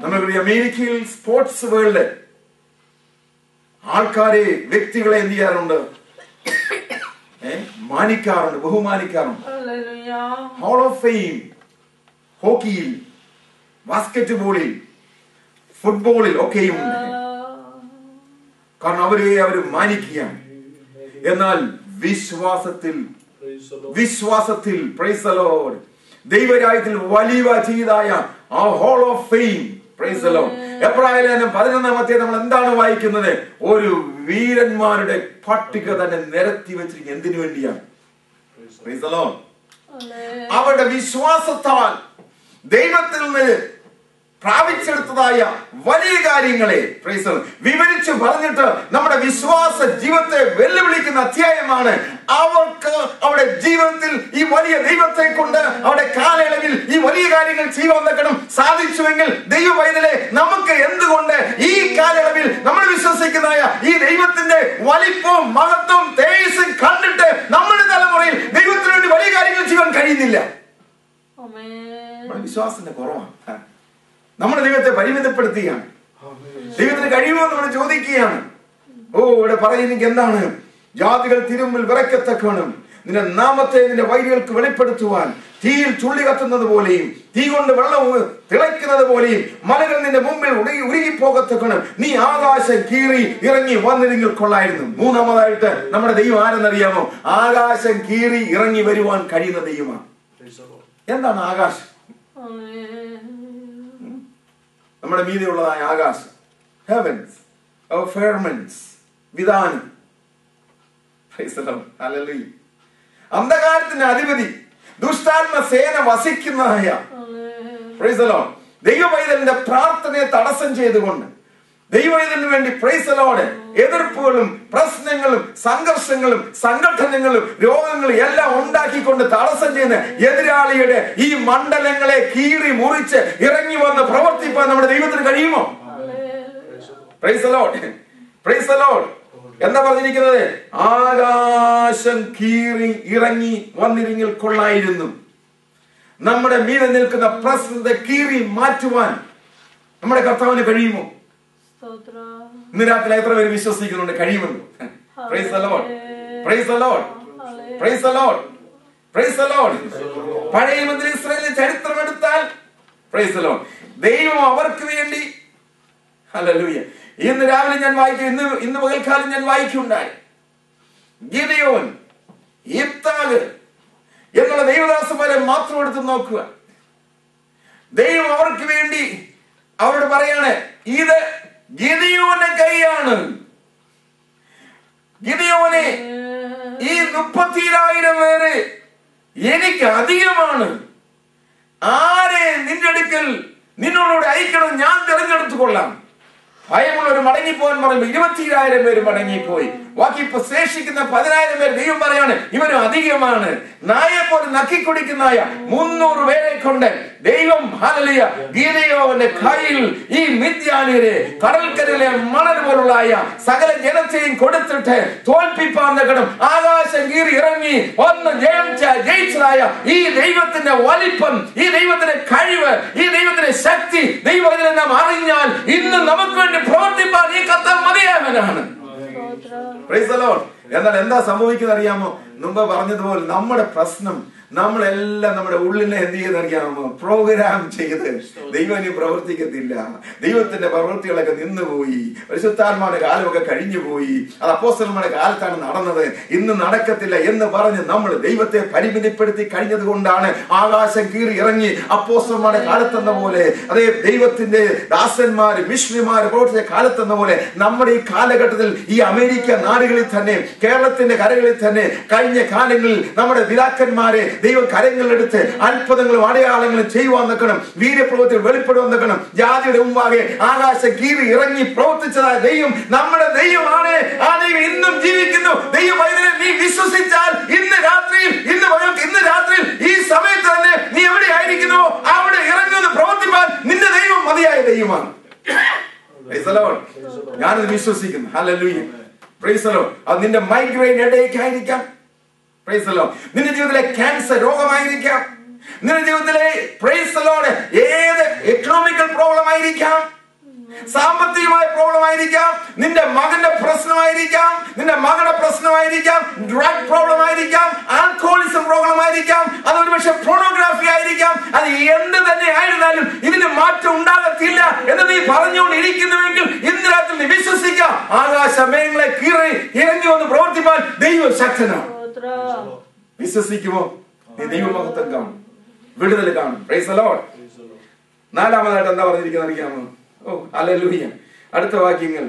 നമ്മുടെ അമേരിക്കയിൽ സ്പോർട്സ് വേൾഡ് ആൾക്കാരെ, വ്യക്തികളെ എന്ത് ചെയ്യാറുണ്ട്? മാനിക്കാറുണ്ട്, ബഹുമാനിക്കാറുണ്ട്. ഹാൾ ഓഫ് ഫെയിം ഹോക്കിയിൽ, ബാസ്കറ്റ് ബോളിൽ, ഫുട്ബോളിൽ ഒക്കെയും ഉണ്ട്. കാരണം അവര് മാനിക്കുകയാണ്. എന്നാൽ വിശ്വാസത്തിൽ പ്രൈസ് ദി ലോർഡ്, ദൈവരാജ്യത്തിൽ വലിയ ചെയ്തായ ആ hall of fame, praise the Lord, എബ്രായലേഖനം 11 നമ്മൾ എന്താണ് വായിക്കുന്നത്? ഒരു വീരന്മാരുടെ പട്ടിക തന്നെ നിരത്തി വെച്ചിരിക്കുന്നത് എന്തിനു വേണ്ടിയാണ്? Price the Lord. അവരുടെ വിശ്വാസത്താൽ ദൈവത്തിൽ നിന്ന് പ്രാപിച്ചെടുത്തതായ വലിയ കാര്യങ്ങളെ വിവരിച്ചു പറഞ്ഞിട്ട് നമ്മുടെ വിശ്വാസ ജീവിതത്തെ വെല്ലുവിളിക്കുന്ന അധ്യായമാണ്. അവർക്ക് അവരുടെ ജീവിതത്തിൽ ഈ വലിയ ദൈവത്തെ കൊണ്ട് അവരുടെ കാലയളവിൽ ഈ വലിയ കാര്യങ്ങൾ ചെയ്യാൻ നിൽക്കണം. സാധിച്ചുവെങ്കിൽ ദൈവ പൈതലെ, നമുക്ക് എന്തുകൊണ്ട് ഈ കാലയളവിൽ നമ്മൾ വിശ്വസിക്കുന്നതായ ഈ ദൈവത്തിന്റെ വലിപ്പവും മഹത്വവും തേജസ്സും കണ്ടിട്ട് നമ്മുടെ തലമുറയിൽ ദൈവത്തിന് വേണ്ടി വലിയ കാര്യങ്ങൾ ചെയ്യാൻ കഴിയുന്നില്ല? വിശ്വാസത്തിന്റെ കുറവാണ്. നമ്മുടെ ദൈവത്തെ പരിമിതപ്പെടുത്തുകയാണ്. ദൈവത്തിന് കഴിയുമോ നമ്മൾ ചോദിക്കുകയാണ്. ഇവിടെ പറയുന്നെങ്കിൽ എന്താണ്? ജാതികൾ തിരുമ്പിൽ വിറയ്ക്കത്തക്കണം, നിന്റെ നാമത്തെ നിന്റെ വൈരികൾക്ക് വെളിപ്പെടുത്തുവാൻ തീയിൽ ചുള്ളി കത്തുന്നത് പോലെയും തീ കൊണ്ട് വെള്ളം തിളയ്ക്കുന്നത് പോലെയും മലകൾ നിന്റെ മുമ്പിൽ ഉരുകിപ്പോകത്തക്കണം. നീ ആകാശം കീറി ഇറങ്ങി വന്നിരുന്നെങ്കിൽ കൊള്ളായിരുന്നു. മൂന്നാമതായിട്ട് നമ്മുടെ ദൈവം ആരെന്നറിയാമോ? ആകാശം കീറി ഇറങ്ങി വരുവാൻ കഴിയുന്ന ദൈവമാണ്. എന്താണ് ആകാശം? നമ്മുടെ മീതെയുള്ളതായ ആകാശം, ഹെവൻസ്, ഫെർമെന്റ്സ്, വിധാനം. അന്ധകാരത്തിന്റെ അധിപതി, ദുഷ്ടാത്മ സേന വസിക്കുന്നതായ ദൈവ പൈതലിന്റെ പ്രാർത്ഥനയെ തടസ്സം ചെയ്തുകൊണ്ട് ദൈവത്തിന് വേണ്ടി പ്രൈസ് ദി ലോർഡ് എതിർപ്പുകളും പ്രശ്നങ്ങളും സംഘർഷങ്ങളും സംഘടനകളും രോഗങ്ങളും എല്ലാം ഉണ്ടാക്കിക്കൊണ്ട് തടസ്സം ചെയ്യുന്ന എതിരാളിയുടെ ഈ മണ്ഡലങ്ങളെ കീറി മുറിച്ച് ഇറങ്ങി വന്ന് പ്രവർത്തിപ്പാൻ നമ്മുടെ ദൈവത്തിന് കഴിയുമോ? Price the Lord, praise the Lord. എന്താ പറഞ്ഞിരിക്കുന്നത്? ആകാശം കീറി ഇറങ്ങി വന്നിരുന്നെങ്കിൽ കൊള്ളായിരുന്നു. നമ്മുടെ മീതെ നിൽക്കുന്ന പ്രശ്നത്തെ കീറി മാറ്റുവാൻ നമ്മുടെ കർത്താവിന് കഴിയുമോ? ഇന്ന് രാത്രി എത്ര പേര് വിശ്വസിക്കുന്നുണ്ട് കഴിയുമെന്ന്? Price the Lord, praise the Lord, praise the Lord, praise the Lord. പഴയ നിയമത്തിൽ ഇസ്രായേലിന്റെ ചരിത്രം എടുത്താൽ പ്രൈസ് ദി ലോർഡ്, ദൈവം അവർക്ക് വേണ്ടി, ഹല്ലേലൂയ. ഇന്ന് രാവിലെ ഞാൻ വായിക്കും, ഇന്ന് പകൽക്കാലം ഞാൻ വായിക്കുണ്ടായി. ഗിദെയോൻ, യിഫ്താഹ് എന്നുള്ള ദൈവദാസന്മാരെ മാത്രം എടുത്ത് നോക്കുക. ദൈവം അവർക്ക് വേണ്ടി അവരോട് പറയാണ്, ഇത് ഗിദെയോന്റെ കൈയാണ്. ഗിദെയോനെ, ഈ 30,000 പേര് എനിക്ക് അധികമാണ്. ആരെ നിന്റെ അടുക്കൽ നിന്നോട് അയക്കണം, ഞാൻ തിരഞ്ഞെടുത്തു കൊള്ളാം. ഭയമുള്ളവർ മടങ്ങിപ്പോകാൻ പറയുമ്പോൾ 20,000 പേര് മടങ്ങിപ്പോയി. ബാക്കി ഇപ്പൊ ശേഷിക്കുന്ന 10,000 പേർ ദൈവം പറയാണ് ഇവരും അധികമാണ്. നായെ പോലെ നക്കിക്കുടിക്കുന്ന 300 പേരെ കൊണ്ട് ദൈവം ഹല്ലേലൂയ ഗിദെയോന്റെ കയ്യിൽ ഈ മിദ്യാന്യരെ കടൽക്കരയിലെ മണൽ പോലുള്ള സകല ജനത്തെയും കൊടുത്തിട്ട് തോൽപ്പിപ്പാൻ കടം ആകാശം കീറി ഇറങ്ങി ഒന്ന് ജയിച്ചതായ ഈ ദൈവത്തിന്റെ വലിപ്പം, ഈ ദൈവത്തിന്റെ കഴിവ്, ഈ ദൈവത്തിന്റെ ശക്തി ദൈവം ഇതിനെ നാം അറിഞ്ഞാൽ ഇന്ന് നമുക്ക് വേണ്ടി പ്രവർത്തിപ്പാൻ ഈ കർത്താവ് മതിയായവനാണ്. Price the Lord. എന്നാൽ എന്താ സംഭവിക്കുന്നത് അറിയാമോ? മുമ്പ് പറഞ്ഞതുപോലെ നമ്മുടെ പ്രശ്നം നമ്മളെല്ലാം നമ്മുടെ ഉള്ളിനെ എന്ത് ചെയ്യുന്നറിയാമോ? പ്രോഗ്രാം ചെയ്ത് ദൈവം ഇനി പ്രവർത്തിക്കത്തില്ല. ദൈവത്തിന്റെ പ്രവൃത്തികളൊക്കെ നിന്നുപോയി. പരിശുദ്ധാത്മാവിന്റെ കാലമൊക്കെ കഴിഞ്ഞു പോയി. അത് അപ്പോസ്തലന്മാരുടെ കാലത്താണ് നടന്നത്, ഇന്ന് നടക്കത്തില്ല എന്ന് പറഞ്ഞ് നമ്മൾ ദൈവത്തെ പരിമിതിപ്പെടുത്തി കഴിഞ്ഞത് കൊണ്ടാണ് ആകാശം കീറി ഇറങ്ങി അപ്പോസ്തലന്മാരുടെ കാലത്തെന്ന പോലെ, അതേ ദൈവത്തിന്റെ ദാസന്മാര് മിഷണറിമാര് പ്രവർത്തിച്ച കാലത്തെന്ന പോലെ നമ്മുടെ ഈ കാലഘട്ടത്തിൽ ഈ അമേരിക്ക നാടുകളിൽ തന്നെ, കേരളത്തിന്റെ കരകളിൽ തന്നെ കഴിഞ്ഞ കാലങ്ങളിൽ നമ്മുടെ പിതാക്കന്മാരെ ദൈവം കരങ്ങളിലെടുത്ത് അത്ഭുതങ്ങളും അടയാളങ്ങളും ചെയ്യുവാൻ നിൽക്കണം, വീര്യപ്രവൃത്തികൾ വെളിപ്പെടുവാൻ നിൽക്കണം. ജാതിയുടെ മുമ്പാകെ ആകാശം കീറി ഇറങ്ങി പ്രവർത്തിച്ചതായ ദൈവം നമ്മുടെ ദൈവമാണ്. ആ ദൈവം ഇന്നും ജീവിക്കുന്നു. ദൈവം നീ വിശ്വസിച്ചാൽ ഇന്ന് രാത്രിയിൽ ഈ സമയത്ത് തന്നെ നീ എവിടെ ആയിരിക്കുന്നു അവിടെ ഇറങ്ങുന്ന പ്രവർത്തിപ്പാൻ നിന്റെ ദൈവം മതിയായ ദൈവമാണ്. ഞാനത് വിശ്വസിക്കുന്നു. ഹല്ലേലൂയ. Price the Lord. അത് നിന്റെ മൈഗ്രെയിൻ ഹെഡേക്ക് ആയിരിക്കാം. Price the Lord. നിന്റെ ജീവിതത്തിലെ ക്യാൻസർ രോഗമായിരിക്കാം. നിന്റെ ജീവിതത്തിലെ പ്രൈസ് ദി ലോർഡ് ഏത് എക്കണോമിക്കൽ പ്രോബ്ലം ആയിരിക്കാം, സാമ്പത്തികമായ പ്രോബ്ലം ആയിരിക്കാം, നിന്റെ മകന്റെ പ്രശ്നമായിരിക്കാം, നിന്റെ മകളുടെ പ്രശ്നമായിരിക്കാം, ഡ്രഗ് പ്രോബ്ലം ആയിരിക്കാം, ആൽക്കഹോളിസം പ്രോബ്ലം ആയിരിക്കാം, അത് ഒരുപക്ഷെ പോർണോഗ്രാഫി ആയിരിക്കാം. അത് എന്ത് തന്നെ ആയിരുന്നാലും ഇതിന് മാറ്റം ഉണ്ടാകത്തില്ല എന്ന് നീ പറഞ്ഞുകൊണ്ടിരിക്കുന്നുവെങ്കിൽ ഇന്ന് രാത്രി നീ വിശ്വസിക്കാം. ആകാശമേഘങ്ങളെ കീറി ഇറങ്ങി വന്ന് പ്രവർത്തിപ്പാൻ ദൈവം ശക്തനാണ്. വിശ്വസിക്കുമോ? നീ ദൈവമഹത്വം കാണും, വിടുതൽ കാണും. Praise the Lord. നാലാമതായിട്ട് എന്താ പറഞ്ഞിരിക്കുന്നത് അറിയാമോ? Oh hallelujah. അടുത്ത വാക്യങ്ങൾ,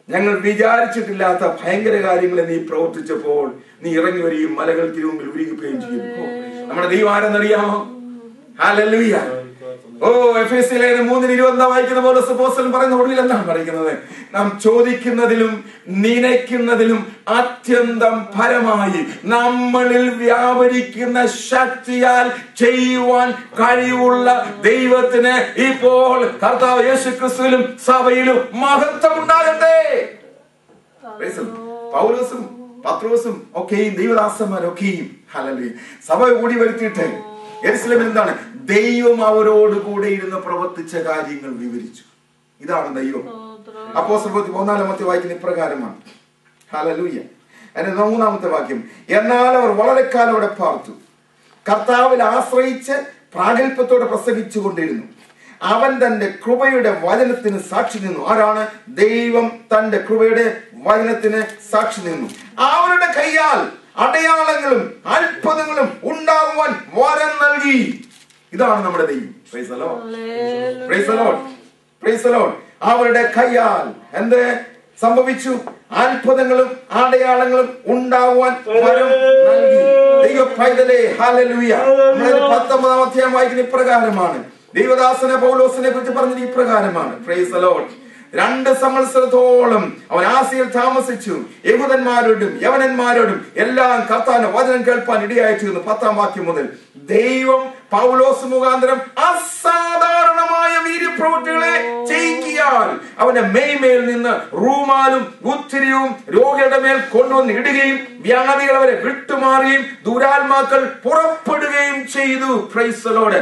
ഞങ്ങൾ വിചാരിച്ചിട്ടില്ലാത്ത ഭയങ്കര കാര്യങ്ങളെ നീ പ്രവർത്തിച്ചപ്പോൾ നീ ഇറങ്ങി വരികയും മലകൾ തിരുമുമ്പിൽ ഉരുകുകയും ചെയ്യും. നമ്മുടെ ദൈവം ആരെന്നറിയാമോ? ഹല്ലേലൂയ. ഓ എഫേസ്യ ലേഖനം 3:20 വായിക്കുന്ന പോലെ അപ്പോസ്തലൻ പറയുന്ന ഒടുവിൽ എന്താണ് പറയുന്നത്? നാം ചോദിക്കുന്നതിലും നനയ്ക്കുന്നതിലും അത്യന്തം പരമായി നമ്മളിൽ വ്യാപരിക്കുന്ന ശക്തിയാൽ ചെയ്യുവാൻ കഴിവുള്ള ദൈവത്തിന് ഇപ്പോൾ കർത്താവ് യേശുക്രിസ്തുവിലും സഭയിലും മഹത്വം ഉണ്ടാകട്ടെ. പൗലോസും പത്രോസും ഒക്കെയും ദൈവദാസന്മാരൊക്കെയും ഹല്ലേലൂയ സഭ കൂടി വരുത്തിയിട്ട് യെരുശലേമിൽ എന്താണ്? ദൈവം അവരോട് കൂടെ ഇരുന്ന് പ്രവർത്തിച്ച കാര്യങ്ങൾ വിവരിച്ചു. ഇതാണ് ദൈവം. അപ്പോസ്തലപ്രവൃത്തി 4 വാക്യം ഇപ്രകാരമാണ്. ഹല്ലേലൂയ. അതിന്റെ 3 വാക്യം, എന്നാൽ അവർ വളരെ കാലം അവിടെ പാർത്തു, കർത്താവിൽ ആശ്രയിച്ച് പ്രാഗൽഭ്യത്തോടെ പ്രസംഗിച്ചു കൊണ്ടിരുന്നു. അവൻ തന്റെ കൃപയുടെ വചനത്തിന് സാക്ഷി നിന്നു. ആരാണ്? ദൈവം തന്റെ കൃപയുടെ വചനത്തിന് സാക്ഷി നിന്നു. അവരുടെ കയ്യാൽ അടയാളങ്ങളും അത്ഭുതങ്ങളും ഉണ്ടാകുവാൻ വരം നൽകി. ഇതാണ് നമ്മുടെ ദൈവം. Praise the Lord. Praise the Lord. Praise the Lord. അവരുടെ കയ്യാൽ എന്ത് സംഭവിച്ചു? അത്ഭുതങ്ങളും അടയാളങ്ങളും ഉണ്ടാകുവാൻ വരം നൽകി. ദൈവ പൈതലേ ഹല്ലേലൂയ. 19 അധ്യായം വായിക്കുന്ന ഇപ്രകാരമാണ്. ദൈവദാസനെ പൗലോസിനെ കുറിച്ച് പറഞ്ഞത് ഇപ്രകാരമാണ്. Price the Lord. 2 സംവത്സരത്തോളം അവൻ ആസിയയിൽ താമസിച്ചു. യഹൂദന്മാരോടും യവനന്മാരോടും എല്ലാം കർത്താവിന്റെ വചനം കേൾപ്പാൻ ഇടയായിത്തീർന്നു. 10 വാക്യം മുതൽ ദൈവം പൗലോസ് മുഖാന്തരം അസാധാരണമായ വീര്യപ്രവൃത്തികളെ ചെയ്യിക്കാൻ അവന്റെ മേന്മയിൽ നിന്ന് റൂമാലും ഉത്തിരിയും രോഗികളുടെ മേൽ കൊണ്ടുവന്ന് ഇടുകയും വ്യാധികൾ അവരെ വിട്ടുമാറുകയും ദുരാത്മാക്കൾ പുറപ്പെടുകയും ചെയ്തു. Price the Lord.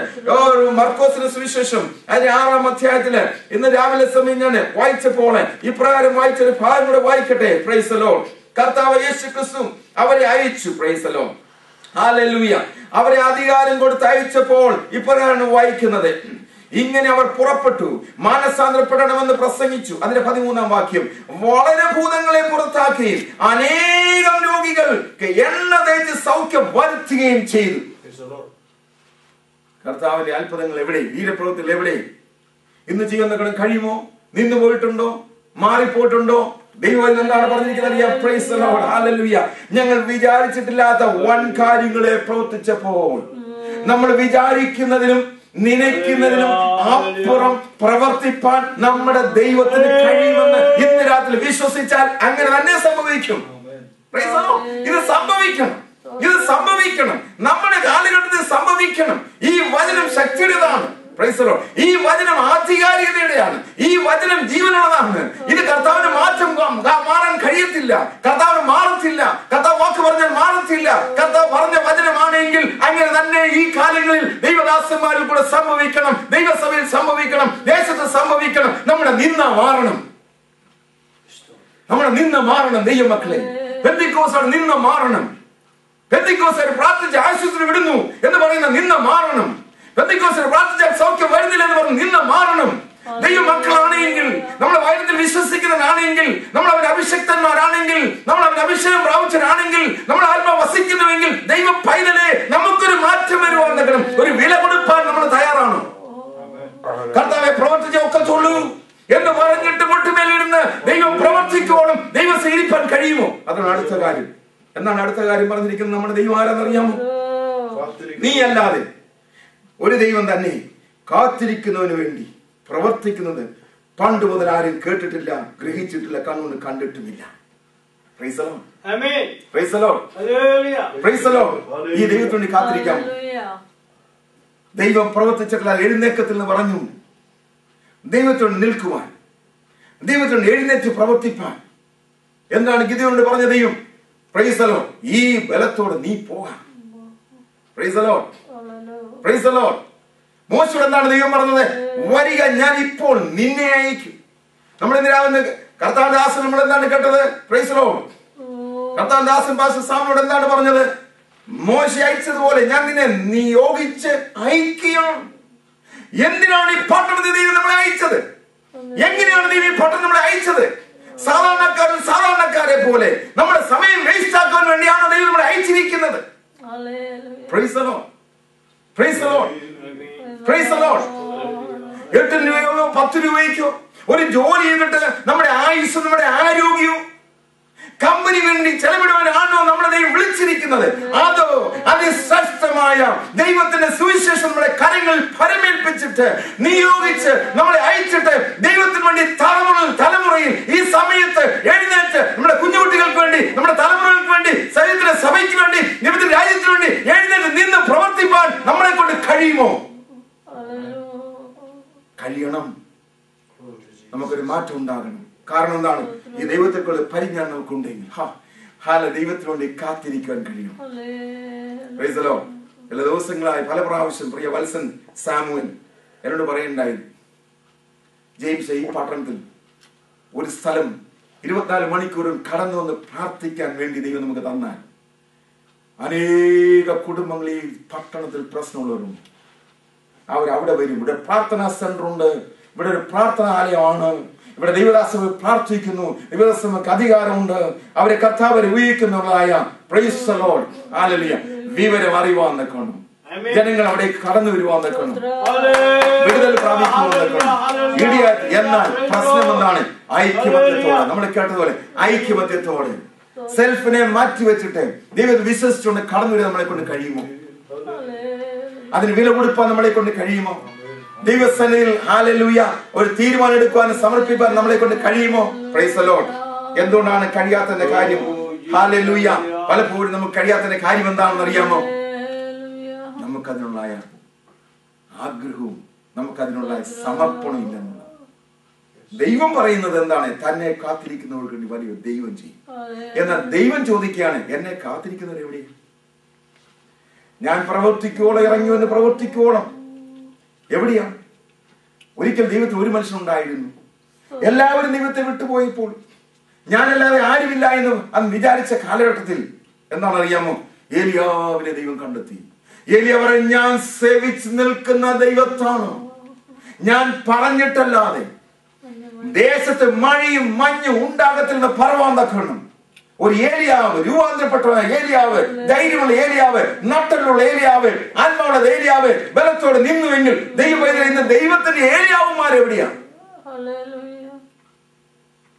മർക്കോസിന്റെ സുവിശേഷം അതിന്റെ 6 അധ്യായത്തില് ഇന്ന് രാവിലെ സമയം ഞാൻ വായിച്ചപ്പോൾ ഇപ്രകാരം വായിച്ചൊരു ഭാഗം കൂടെ വായിക്കട്ടെ. Price the Lord. കർത്താവ് യേശുക്രിസ്തു അവരെ അയച്ചു. Price the Lord. ഹല്ലേലൂയ. അവരെ അധികാരം കൊടുത്ത് അയച്ചപ്പോൾ ഇപ്രകാരമാണ് വായിക്കുന്നത്. ഇങ്ങനെ അവർ പുറപ്പെട്ടു, മാനസാന്തരപ്പെടണമെന്ന് പ്രസംഗിച്ചു. അതിന്റെ 13 വാക്യം, വളരെ ഭൂതങ്ങളെ പുറത്താക്കുകയും അനേകം രോഗികൾക്ക് എണ്ണ തേച്ച് സൗഖ്യം വരുത്തുകയും ചെയ്തു. കർത്താവിന്റെ അത്ഭുതങ്ങൾ എവിടെ? വീരപ്രവൃത്തികൾ എവിടെ? ഇന്ന് ചെയ്യുന്ന കഴിയുമോ? നിന്നു പോയിട്ടുണ്ടോ? മാറിപ്പോയിട്ടുണ്ടോ? ദൈവം എന്താണ് പറഞ്ഞിരിക്കുന്നത്? Praise the Lord. ഹല്ലേലൂയ. ഞങ്ങൾ വിചാരിച്ചിട്ടില്ലാത്ത വൻ കാര്യങ്ങളെ പ്രവർത്തിച്ചപ്പോൾ നമ്മൾ വിചാരിക്കുന്നതിലും നനയ്ക്കുന്നതിനും അപ്പുറം പ്രവർത്തിപ്പാൻ നമ്മുടെ ദൈവത്തിന് കഴിയുമെന്ന് ഇന്ന് രാത്രി വിശ്വസിച്ചാൽ അങ്ങനെ തന്നെ സംഭവിക്കും. ഇത് സംഭവിക്കണം, ഇത് സംഭവിക്കണം. നമ്മുടെ കാലഘട്ടത്തിൽ സംഭവിക്കണം. ഈ വചനം ശക്തിയുടേതാണ്. ഈ വചനം ആധികാരികതയുടെയാണ്. ഈ വചനം ജീവനുള്ളതാണ്. ഇത് കർത്താവിന് മാറാൻ കഴിയത്തില്ല. കർത്താവിന് മാറത്തില്ല. കർത്താവ് വാക്ക് പറഞ്ഞാൽ മാറത്തില്ല. കർത്താവ് പറഞ്ഞ വചനമാണെങ്കിൽ അങ്ങനെ തന്നെ ഈ കാലങ്ങളിൽ ദൈവദാസന്മാരിൽ കൂടെ സംഭവിക്കണം, ദൈവസഭയിൽ സംഭവിക്കണം, ദേശത്ത് സംഭവിക്കണം. നമ്മുടെ നിന്ന മാറണം, നമ്മുടെ നിന്ന മാറണം. ദൈവമക്കളെ, പെന്തിക്കോസ്താണ് നിന്ന മാറണം. പെന്തിക്കോസ്ത് പ്രാർത്ഥിച്ച് ആശുപത്രി വിടുന്നു എന്ന് പറയുന്ന നിന്ന മാറണം. പെന്തിക്കോസ്ത് പ്രാർത്ഥിച്ചാൽ സൗഖ്യം വരുന്നില്ല എന്ന് പറഞ്ഞ് നിന്ന മാറണം. ദൈവമക്കളാണെങ്കിൽ, നമ്മൾ വചനത്തിൽ വിശ്വസിക്കുന്നവരാണെങ്കിൽ, നമ്മൾ അവരുടെ അഭിഷക്തന്മാരാണെങ്കിൽ, നമ്മൾ അവരുടെ അഭിഷേകം പ്രാപിച്ചവരാണെങ്കിൽ, നമ്മൾ ആത്മാ വസിക്കുന്നുവെങ്കിൽ, ദൈവ പൈതലെ നമുക്കൊരു മാറ്റം വരുവാൻ നിൽക്കണം. ഒരു വില കൊടുപ്പാൻ നമ്മൾ തയ്യാറാണ്. കർത്താവെ പ്രവർത്തിച്ച ഒക്കത്തുള്ളൂ എന്ന് പറഞ്ഞിട്ട് മുട്ടുമേലിരുന്ന് ദൈവം പ്രവർത്തിക്കോളും ദൈവം സ്വീകരിപ്പാൻ കഴിയുമോ? അതാണ് അടുത്ത കാര്യം. എന്നാണ് അടുത്ത കാര്യം പറഞ്ഞിരിക്കുന്നത്? നമ്മുടെ ദൈവം ആരാന്നറിയാമോ? നീ അല്ലാതെ ഒരു ദൈവം തന്നെ കാത്തിരിക്കുന്നവന് വേണ്ടി പ്രവർത്തിക്കുന്നത് പണ്ട് മുതൽ ആരും കേട്ടിട്ടില്ല, ഗ്രഹിച്ചിട്ടില്ല, കണ്ണുകൊണ്ട് കണ്ടിട്ടുമില്ല. ഈ ദൈവത്തോട് കാത്തിരിക്കാം. ദൈവം പ്രവർത്തിച്ചിട്ടുള്ള എഴുന്നേക്കത്തിൽ നിന്ന് പറഞ്ഞു ദൈവത്തോട് നിൽക്കുവാൻ, ദൈവത്തോട് എഴുന്നേറ്റ് പ്രവർത്തിപ്പാൻ. എന്താണ് ഗിദെയോനോട് പറഞ്ഞ ദൈവം? പ്രൈസ് ദി ലോർഡ്, ഈ ബലത്തോടെ നീ പോകാം. Price the Lord, praise the Lord. മോശയോട് എന്താണ് ദൈവം പറഞ്ഞത്? വരിക, ഞാൻ ഇപ്പോൾ നിന്നെ അയക്കും. നമ്മൾ എന്തിനാവുന്ന കർത്താദാസൻ നമ്മൾ എന്താണ് കേട്ടത്? Praise the Lord. കർത്താദാസൻ പാസ്റ്റർ സാമിനോട് എന്താണ് പറഞ്ഞത്? മോശ അയച്ചതുപോലെ ഞാൻ നിന്നെ നിയോഗിച്ച് അയക്കുകയാണ്. എന്തിനാണ് ഈ പട്ടണത്തിൽ ദൈവം നമ്മളെ അയച്ചത്? എങ്ങനെയാണ് ദൈവം ഈ പട്ടണം നമ്മളെ അയച്ചത്? സാധാരണക്കാരെ പോലെ നമ്മുടെ സമയം വേസ്റ്റ് ആക്കാൻ വേണ്ടിയാണ് ദൈവം നമ്മളെ അയച്ചിരിക്കുന്നത്. Price the Lord, praise the Lord, praise the Lord. 8 രൂപയോ 10 രൂപയ്ക്കോ ഒരു ജോലി ചെയ്തിട്ട് നമ്മുടെ ആയുസ്സും നമ്മുടെ ആരോഗ്യവും കമ്പനി വേണ്ടി ചെലവിടുവാനാണോ നമ്മളെ ദൈവം വിളിച്ചിരിക്കുന്നത്? അതോ അതിശ്രേഷ്ഠമായ ദൈവത്തിന്റെ സുവിശേഷം നമ്മളെ കരങ്ങളിൽ ഫലമേൽപ്പിച്ചിട്ട് നിയോഗിച്ച് നമ്മളെ അയച്ചിട്ട് ദൈവത്തിന് വേണ്ടി തലമുറയിൽ ഈ സമയത്ത് എഴുന്നേറ്റ് നമ്മുടെ കുഞ്ഞുകുട്ടികൾക്ക് വേണ്ടി, നമ്മുടെ തലമുറകൾക്ക് വേണ്ടി, ശരീരത്തിലെ സഭയ്ക്ക് വേണ്ടി, ദൈവത്തിന്റെ രാജ്യത്തിന് വേണ്ടി എഴുന്നേറ്റ് നിന്ന് പ്രവർത്തിപ്പാൻ നമ്മളെ കൊണ്ട് കഴിയുമോ? കഴിയണം. നമുക്കൊരു മാറ്റം ഉണ്ടാകണം. കാരണം എന്താണ്? ഈ ദൈവത്തെക്കുള്ള പരിജ്ഞാനം നമുക്കുണ്ടെങ്കിൽ ദൈവത്തിന് വേണ്ടി കാത്തിരിക്കാൻ കഴിയും. Price the Lord. എല്ലാ ദിവസങ്ങളായി പല പ്രാവശ്യം പ്രിയ വത്സൻ സാമുവൽ എന്നോട് പറയണ്ടായി, ജെയിംസ്, ഈ പട്ടണത്തിൽ ഒരു സ്ഥലം 24 മണിക്കൂറും കടന്നു വന്ന് പ്രാർത്ഥിക്കാൻ വേണ്ടി ദൈവം നമുക്ക് തന്നാൽ, അനേക കുടുംബങ്ങൾ ഈ പട്ടണത്തിൽ പ്രശ്നമുള്ളവരുണ്ട്. അവരവിടെ വരും. ഇവിടെ പ്രാർത്ഥനാ സെന്റർ ഉണ്ട്, ഇവിടെ ഒരു പ്രാർത്ഥനാലയമാണ്, ഇവിടെ ദൈവദാസങ്ങൾ പ്രാർത്ഥിക്കുന്നു, ദൈവദാസങ്ങൾക്ക് അധികാരമുണ്ട്, അവരെ കർത്താവ് ഉപയോഗിക്കുന്നുള്ളതായ പ്രൈസ് ദി ലോർഡ്, ഹല്ലേലൂയ, വിവരം അറിയുവാൻ നിൽക്കണം. ജനങ്ങൾ അവിടെ കടന്നു വരുവാൻ നിൽക്കണം, വിടുതൽ പ്രാപിക്കുവാൻ നിൽക്കണം. എന്നാൽ പ്രശ്നം എന്താണ്? ഐക്യമത്യത്തോടെ, നമ്മൾ കേട്ടതുപോലെ ഐക്യമത്യത്തോടെ സെൽഫിനെ മാറ്റി വെച്ചിട്ട് ദൈവത്തെ വിശ്വസിച്ചുകൊണ്ട് കടന്നു വരാൻ നമ്മളെ കൊണ്ട് കഴിയുമോ? അതിന് വില കൊടുപ്പാൻ നമ്മളെ കൊണ്ട് കഴിയുമോ? ദൈവസന്നിധിയിൽ ഹല്ലേലൂയ ഒരു തീരുമാനം എടുക്കുവാനും സമർപ്പിക്കാൻ നമ്മളെ കൊണ്ട് കഴിയുമോ? Price the Lord. എന്തുകൊണ്ടാണ് കഴിയാത്തതിന്റെ കാര്യം? ഹല്ലേലൂയ. പലപ്പോഴും നമുക്ക് കഴിയാത്തതിന്റെ കാര്യം എന്താണെന്ന് അറിയാമോ? നമുക്കതിനുള്ള ആഗ്രഹവും നമുക്കതിനുള്ള സമർപ്പണം ഇല്ലെന്ന്. ദൈവം പറയുന്നത് എന്താണ്? തന്നെ കാത്തിരിക്കുന്നവർക്ക് വേണ്ടി വലിയ ദൈവം ചെയ്യും. എന്നാൽ ദൈവം ചോദിക്കുകയാണ്, എന്നെ കാത്തിരിക്കുന്നവർ എവിടെയാണ്? ഞാൻ പ്രവർത്തിക്കോളം ഇറങ്ങുമെന്ന് പ്രവർത്തിക്കോളം എവിടെയാണ്? ഒരിക്കൽ ദൈവത്തിൽ ഒരു മനുഷ്യനുണ്ടായിരുന്നു. എല്ലാവരും ദൈവത്തെ വിട്ടുപോയപ്പോൾ ഞാനല്ലാതെ ആരുമില്ല എന്ന് അന്ന് വിചാരിച്ച കാലഘട്ടത്തിൽ എന്താണ് അറിയാമോ? ഏലിയാവിനെ ദൈവം കണ്ടെത്തി. ഏലിയ പറയും, ഞാൻ സേവിച്ച് നിൽക്കുന്ന ദൈവത്താണ്, ഞാൻ പറഞ്ഞിട്ടല്ലാതെ ദേശത്ത് മഴയും മഞ്ഞും ഉണ്ടാകത്തില്ലെന്ന് പറവാൻ തക്കണം. ഒരു ഏലിയാവ്, രൂപാന്തരപ്പെട്ട ഏലിയാവ്, ധൈര്യമുള്ള ഏലിയാവ്, നട്ടലുള്ള ഏലിയാവ്, ആത്മാവുള്ള ഏലിയാവ് ബലത്തോടെ നിന്നുവെങ്കിൽ ദൈവം ഇന്ന് ദൈവത്തിന്റെ ഏലിയാവുമാർ എവിടെയാണ്?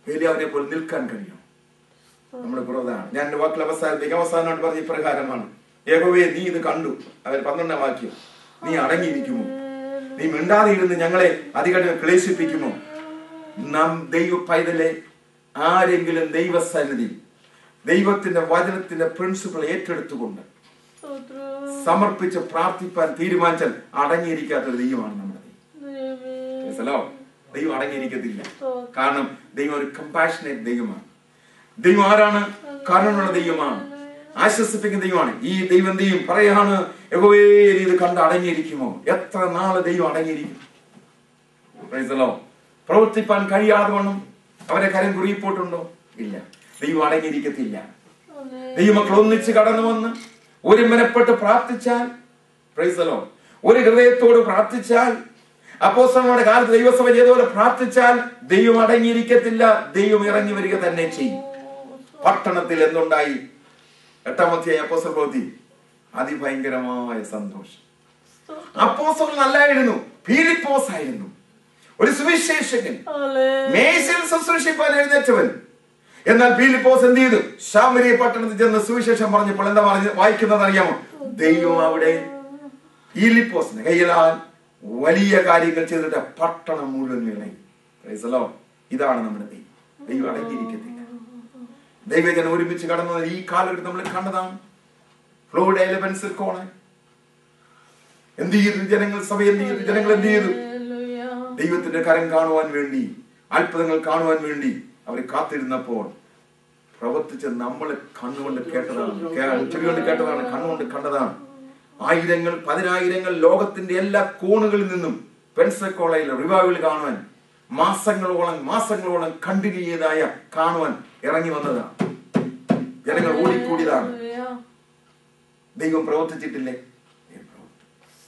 ഏലിയാവിനെ പോലെ നിൽക്കാൻ കഴിയും. നമ്മുടെ കുറവാണ്. ഞാൻ എന്റെ വാക്കിൽ അവസാനമായിട്ട് പറഞ്ഞ ഇപ്രകാരമാണ്, യഹോവേ നീ ഇത് കണ്ടു. അവർ 12 വാക്യം, നീ അടങ്ങിയിരിക്കുമോ? നീ മിണ്ടാതെ ഇരുന്ന് ഞങ്ങളെ അധികം ക്ലേശിപ്പിക്കുമോ? നാം ദൈവ പൈതലെ ആരെങ്കിലും ദൈവസന്നിധി ദൈവത്തിന്റെ വചനത്തിന്റെ പ്രിൻസിപ്പിൾ ഏറ്റെടുത്തുകൊണ്ട് സമർപ്പിച്ച് പ്രാർത്ഥിപ്പാൻ തീരുമാനിച്ചാൽ അടങ്ങിയിരിക്കാത്തൊരു ദൈവമാണ് നമ്മുടെ ദൈവം. ദൈവം അടങ്ങിയിരിക്കത്തില്ല. കാരണം ദൈവം ഒരു കമ്പാഷനേറ്റ് ദൈവമാണ്. ദൈവം ആരാണ്? കാരണമുള്ള ദൈവമാണ്, ആശ്വസിപ്പിക്കുന്ന ദൈവമാണ്. ഈ ദൈവം ദൈവം പറയാണ്, യഹോവേ ഇത് കണ്ട് അടങ്ങിയിരിക്കുമോ? എത്ര നാള് ദൈവം അടങ്ങിയിരിക്കും? പ്രവർത്തിപ്പാൻ കഴിയാതെ വണ്ണം അവരെ കരം കുറിയിപ്പോട്ടുണ്ടോ? ഇല്ല. ദൈവം അടങ്ങിയിരിക്കത്തില്ല. ദൈവമക്കൾ ഒന്നിച്ച് കടന്നു വന്ന് ഒരു മനപ്പെട്ട് പ്രാർത്ഥിച്ചാൽ, ഒരു ഹൃദയത്തോട് പ്രാർത്ഥിച്ചാൽ, അപ്പോസ്തലന്മാരുടെ കാലത്ത് ദൈവസഭ ചെയ്തപോലെ പ്രാർത്ഥിച്ചാൽ ദൈവം അടങ്ങിയിരിക്കത്തില്ല. ദൈവം ഇറങ്ങി വരിക തന്നെ ചെയ്യും. പട്ടണത്തിൽ എന്തുണ്ടായി? 8-ാമത്തെ അപ്പോസ്തല പ്രവൃത്തി. അതിഭയങ്കരമായ സന്തോഷം. അപ്പോസ്തലൻ അല്ലായിരുന്നു, ഫിലിപ്പോസ് ആയിരുന്നു, ഒരു സുവിശേഷകൻ, മേശയിൽ ശുശ്രൂഷിപ്പാൻ എഴുന്നേറ്റവൻ. എന്നാൽ ഫിലിപ്പോസ് എന്ത് ചെയ്തു? ശാമരിയ പട്ടണത്തിൽ ചെന്ന് സുവിശേഷം പറഞ്ഞപ്പോൾ എന്താ വായിക്കുന്നത് അറിയാമോ? ദൈവം അവിടെ ഫിലിപ്പോസിന്റെ കയ്യിലാൽ വലിയ കാര്യങ്ങൾ ചെയ്തിട്ട് പട്ടണം മുഴുവൻ ഇളകി. ഇതാണ് നമ്മുടെ ദൈവം. ദൈവം അടങ്ങിയിരിക്കത്തില്ല. ദൈവജനം ഒരുമിച്ച് കടന്നു ഈ കാലഘട്ടം നമ്മൾ കണ്ടതാണ്. ഫ്ലോറിഡയിലെ പെൻസിൽ കോണ് എന്ത് ചെയ്തു? ജനങ്ങൾ സഭ എന്ത് ചെയ്തു? ജനങ്ങൾ എന്ത് ചെയ്തു? ദൈവത്തിന്റെ കരം കാണുവാൻ വേണ്ടി, അത്ഭുതങ്ങൾ കാണുവാൻ വേണ്ടി അവർ കാത്തിരുന്നപ്പോൾ പ്രവർത്തിച്ച് നമ്മൾ കണ്ണുകൊണ്ട് കേട്ടതാണ്, ചെവികൊണ്ട് കേട്ടതാണ്, കണ്ണുകൊണ്ട് കണ്ടതാണ്. ആയിരങ്ങൾ, 10,000 ലോകത്തിന്റെ എല്ലാ കോണുകളിൽ നിന്നും പെൻസക്കോളയിൽ റിവൈവൽ കാണുവാൻ മാസങ്ങളോളം കണ്ടിന്യൂ ചെയ്തായ കാണുവാൻ ഇറങ്ങി വന്നതാണ്. ജനങ്ങൾ ഓടിക്കൂടിയതാണ്. ദൈവം പ്രവർത്തിച്ചിട്ടില്ലേ?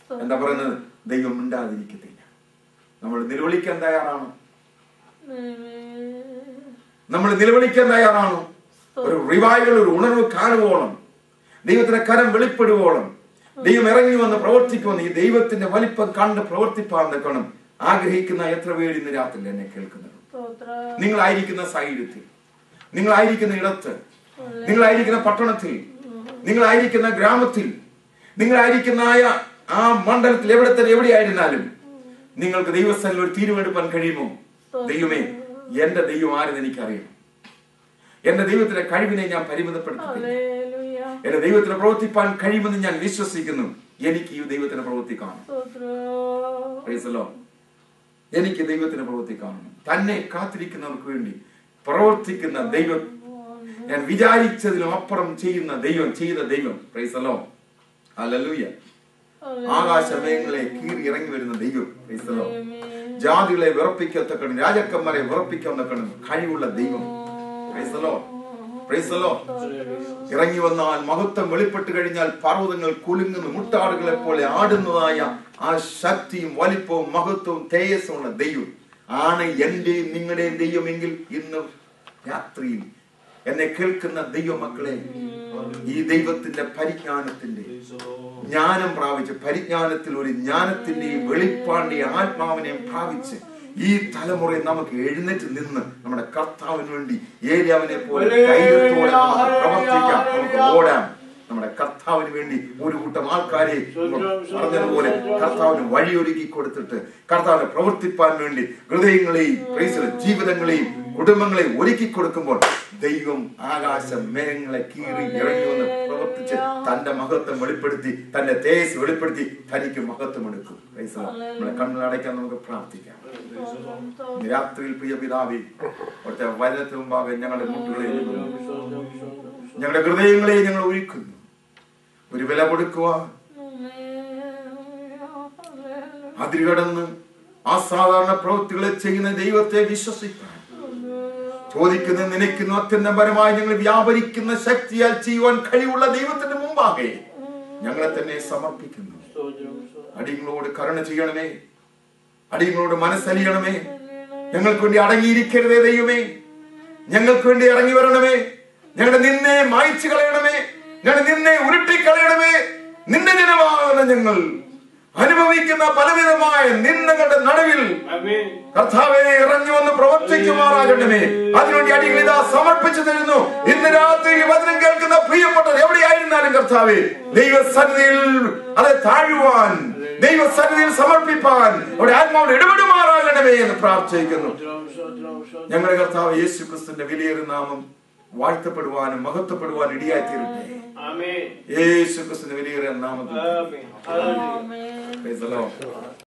എന്താ പറയുന്നത്? ദൈവം മിണ്ടാതിരിക്കത്തില്ല. നമ്മൾ നിലവിളിക്കാൻ തയ്യാറാണോ? നമ്മൾ നിലവിളിക്കാൻ തയ്യാറാണോ? ഒരു റിവൈവൽ, ഒരു ഉണർവ് കാണുവോളം, ദൈവത്തിന്റെ കരം വെളിപ്പെടുവോളം, ദൈവം ഇറങ്ങി വന്ന് പ്രവർത്തിക്കുമെന്ന്, ഈ ദൈവത്തിന്റെ വലിപ്പം കണ്ട് പ്രവർത്തിപ്പാൻ നിൽക്കണം ആഗ്രഹിക്കുന്ന എത്ര പേര് ഇന്ന് രാത്രി എന്നെ കേൾക്കുന്നത്? നിങ്ങളായിരിക്കുന്ന സാഹചര്യത്തിൽ, നിങ്ങളായിരിക്കുന്ന ഇടത്ത്, നിങ്ങളായിരിക്കുന്ന പട്ടണത്തിൽ, നിങ്ങളായിരിക്കുന്ന ഗ്രാമത്തിൽ, നിങ്ങളായിരിക്കുന്ന ആ മണ്ഡലത്തിൽ, എവിടെയായിരുന്നാലും നിങ്ങൾക്ക് ദൈവസ്ഥലിൽ ഒരു തീരുമാനമെടുപ്പാൻ കഴിയുമോ? ദൈവമേ, എന്റെ ദൈവം ആരെന്ന് എനിക്കറിയാം. എന്റെ ദൈവത്തിന്റെ കഴിവിനെ ഞാൻ പരിമിതപ്പെടുത്തില്ല. എന്റെ ദൈവത്തിന് പ്രവർത്തിപ്പാൻ കഴിയുമെന്ന് ഞാൻ വിശ്വസിക്കുന്നു. എനിക്ക് ഈ ദൈവത്തിന് പ്രവർത്തിക്കണം. എനിക്ക് ദൈവത്തിന് പ്രവർത്തിക്കണം. തന്നെ കാത്തിരിക്കുന്നവർക്ക് വേണ്ടി പ്രവർത്തിക്കുന്ന ദൈവം, ഞാൻ വിചാരിച്ചതിലും അപ്പുറം ചെയ്യുന്ന ദൈവം, ചെയ്ത ദൈവം. Praise the Lord. ഹല്ലേലൂയ. ആകാശമേഘങ്ങളെ കീറി ഇറങ്ങി വരുന്ന ദൈവം. Praise the Lord. ജാതികളെ വിറപ്പിക്കത്തക്കണം, രാജാക്കന്മാരെ വിറപ്പിക്കത്തക്കണം കഴിവുള്ള ദൈവം. Praise the Lord. Praise the Lord. ഇറങ്ങി വന്നാൽ മഹത്വം വെളിപ്പെട്ട് കഴിഞ്ഞാൽ പർവ്വതങ്ങൾ കുലുങ്ങുന്നു, മുട്ടാടുകളെ പോലെ ആടുന്നതായ ആ ശക്തിയും വലിപ്പവും മഹത്വവും തേജസ്സുമുള്ള ദൈവം ആണ് എന്റെയും നിങ്ങളുടെയും ദൈവമെങ്കിൽ ഇന്ന് രാത്രിയിൽ എന്നെ കേൾക്കുന്ന ദൈവമക്കളെ, ഈ ദൈവത്തിന്റെ പരിജ്ഞാനത്തിന്റെ ജ്ഞാനം പ്രാപിച്ച്, പരിജ്ഞാനത്തിൽ ഒരു ജ്ഞാനത്തിന്റെയും വെളിപ്പാടിന്റെയും ആത്മാവിനെയും പ്രാപിച്ച് ഈ തലമുറയിൽ നമുക്ക് എഴുന്നേറ്റ് നിന്ന് നമ്മുടെ കർത്താവിന് വേണ്ടി ഏലിയാവിനെ പോലെ ധൈര്യത്തോടെ നമുക്ക് പ്രവർത്തിക്കാം, നമുക്ക് ഓടാം. നമ്മുടെ കർത്താവിന് വേണ്ടി ഒരു കൂട്ടം ആൾക്കാരെ പറഞ്ഞതുപോലെ കർത്താവിന് വഴിയൊരുക്കി കൊടുത്തിട്ട് കർത്താവിനെ പ്രവർത്തിപ്പാൻ വേണ്ടി ഹൃദയങ്ങളെയും ജീവിതങ്ങളെയും കുടുംബങ്ങളെയും ഒരുക്കി കൊടുക്കുമ്പോൾ ദൈവം ആകാശ മേഘങ്ങളെ കീറി ഇറങ്ങി വന്ന് പ്രവർത്തിച്ച് തന്റെ മഹത്വം വെളിപ്പെടുത്തി, തന്റെ തേജസ് വെളിപ്പെടുത്തി തനിക്ക് മഹത്വം എടുക്കും. നമ്മളെ കണ്ണടയ്ക്കാൻ നമുക്ക് പ്രാർത്ഥിക്കാം. രാത്രിയിൽ പ്രിയ പിതാവേ, അവിടുത്തെ വചനത്തിന് മുമ്പാകെ ഞങ്ങളുടെ മുട്ടുകളെ, ഞങ്ങളുടെ ഹൃദയങ്ങളെ ഞങ്ങൾ ഒരുക്കുന്നു. ഒരു വില കൊടുക്കുവാൻ, അതിരുകടന്ന് അസാധാരണ പ്രവൃത്തികളെ ചെയ്യുന്ന ദൈവത്തെ വിശ്വസിക്കാൻ, ചോദിക്കുന്ന നനയ്ക്കുന്ന അത്യന്തപരമായി ഞങ്ങൾ വ്യാപരിക്കുന്ന ശക്തിയാൽ ചെയ്യുവാൻ കഴിവുള്ള ദൈവത്തിന്റെ മുമ്പാകെ ഞങ്ങളെ തന്നെ സമർപ്പിക്കുന്നു. അടിയങ്ങളോട് കരുണ ചെയ്യണമേ, അടിയങ്ങളോട് മനസ്സലിയണമേ. ഞങ്ങൾക്ക് വേണ്ടി അടങ്ങിയിരിക്കരുതേ ദൈവമേ. ഞങ്ങൾക്ക് വേണ്ടി ഇറങ്ങി വരണമേ. ഞങ്ങളുടെ നിന്നെ മായ്ച്ചു കളയണമേ. ഞങ്ങളുടെ നിന്നെ ഉരുട്ടിക്കളയണമേ. നിന്റെ ജനമാണ് ഞങ്ങൾ അനുഭവിക്കുന്ന പലവിധമായ നിന്ദകളുടെ നടുവിൽ കർത്താവേ ഇറങ്ങി വന്ന് പ്രവർത്തിക്കുമാറാകണമേ. അതിനുവേണ്ടി അടികൾ ഇതാ സമർപ്പിച്ചു തരുന്നു. ഇന്ന് രാത്രിയിൽ വചനം കേൾക്കുന്ന പ്രിയപ്പെട്ടവർ എവിടെയായിരുന്നാലും കർത്താവേ, ദൈവസന്നിധിയിൽ അത് താഴുവാൻ, ദൈവസന്നിധിയിൽ സമർപ്പിപ്പാൻ അവിടെ ആത്മാവിനെ ഇടപെടുമാറാകണമേ എന്ന് പ്രാർത്ഥിക്കുന്നു. ഞങ്ങളുടെ കർത്താവ് യേശു ക്രിസ്തുവിന്റെ വിലയേറിയ നാമം വാഴ്ത്തപ്പെടുവാനും മഹത്വപ്പെടുവാനും ഇടിയായി തീരട്ടെ. യേശു ക്രിസ്തുവിന്റെ വലിയ നാമത്തിൽ.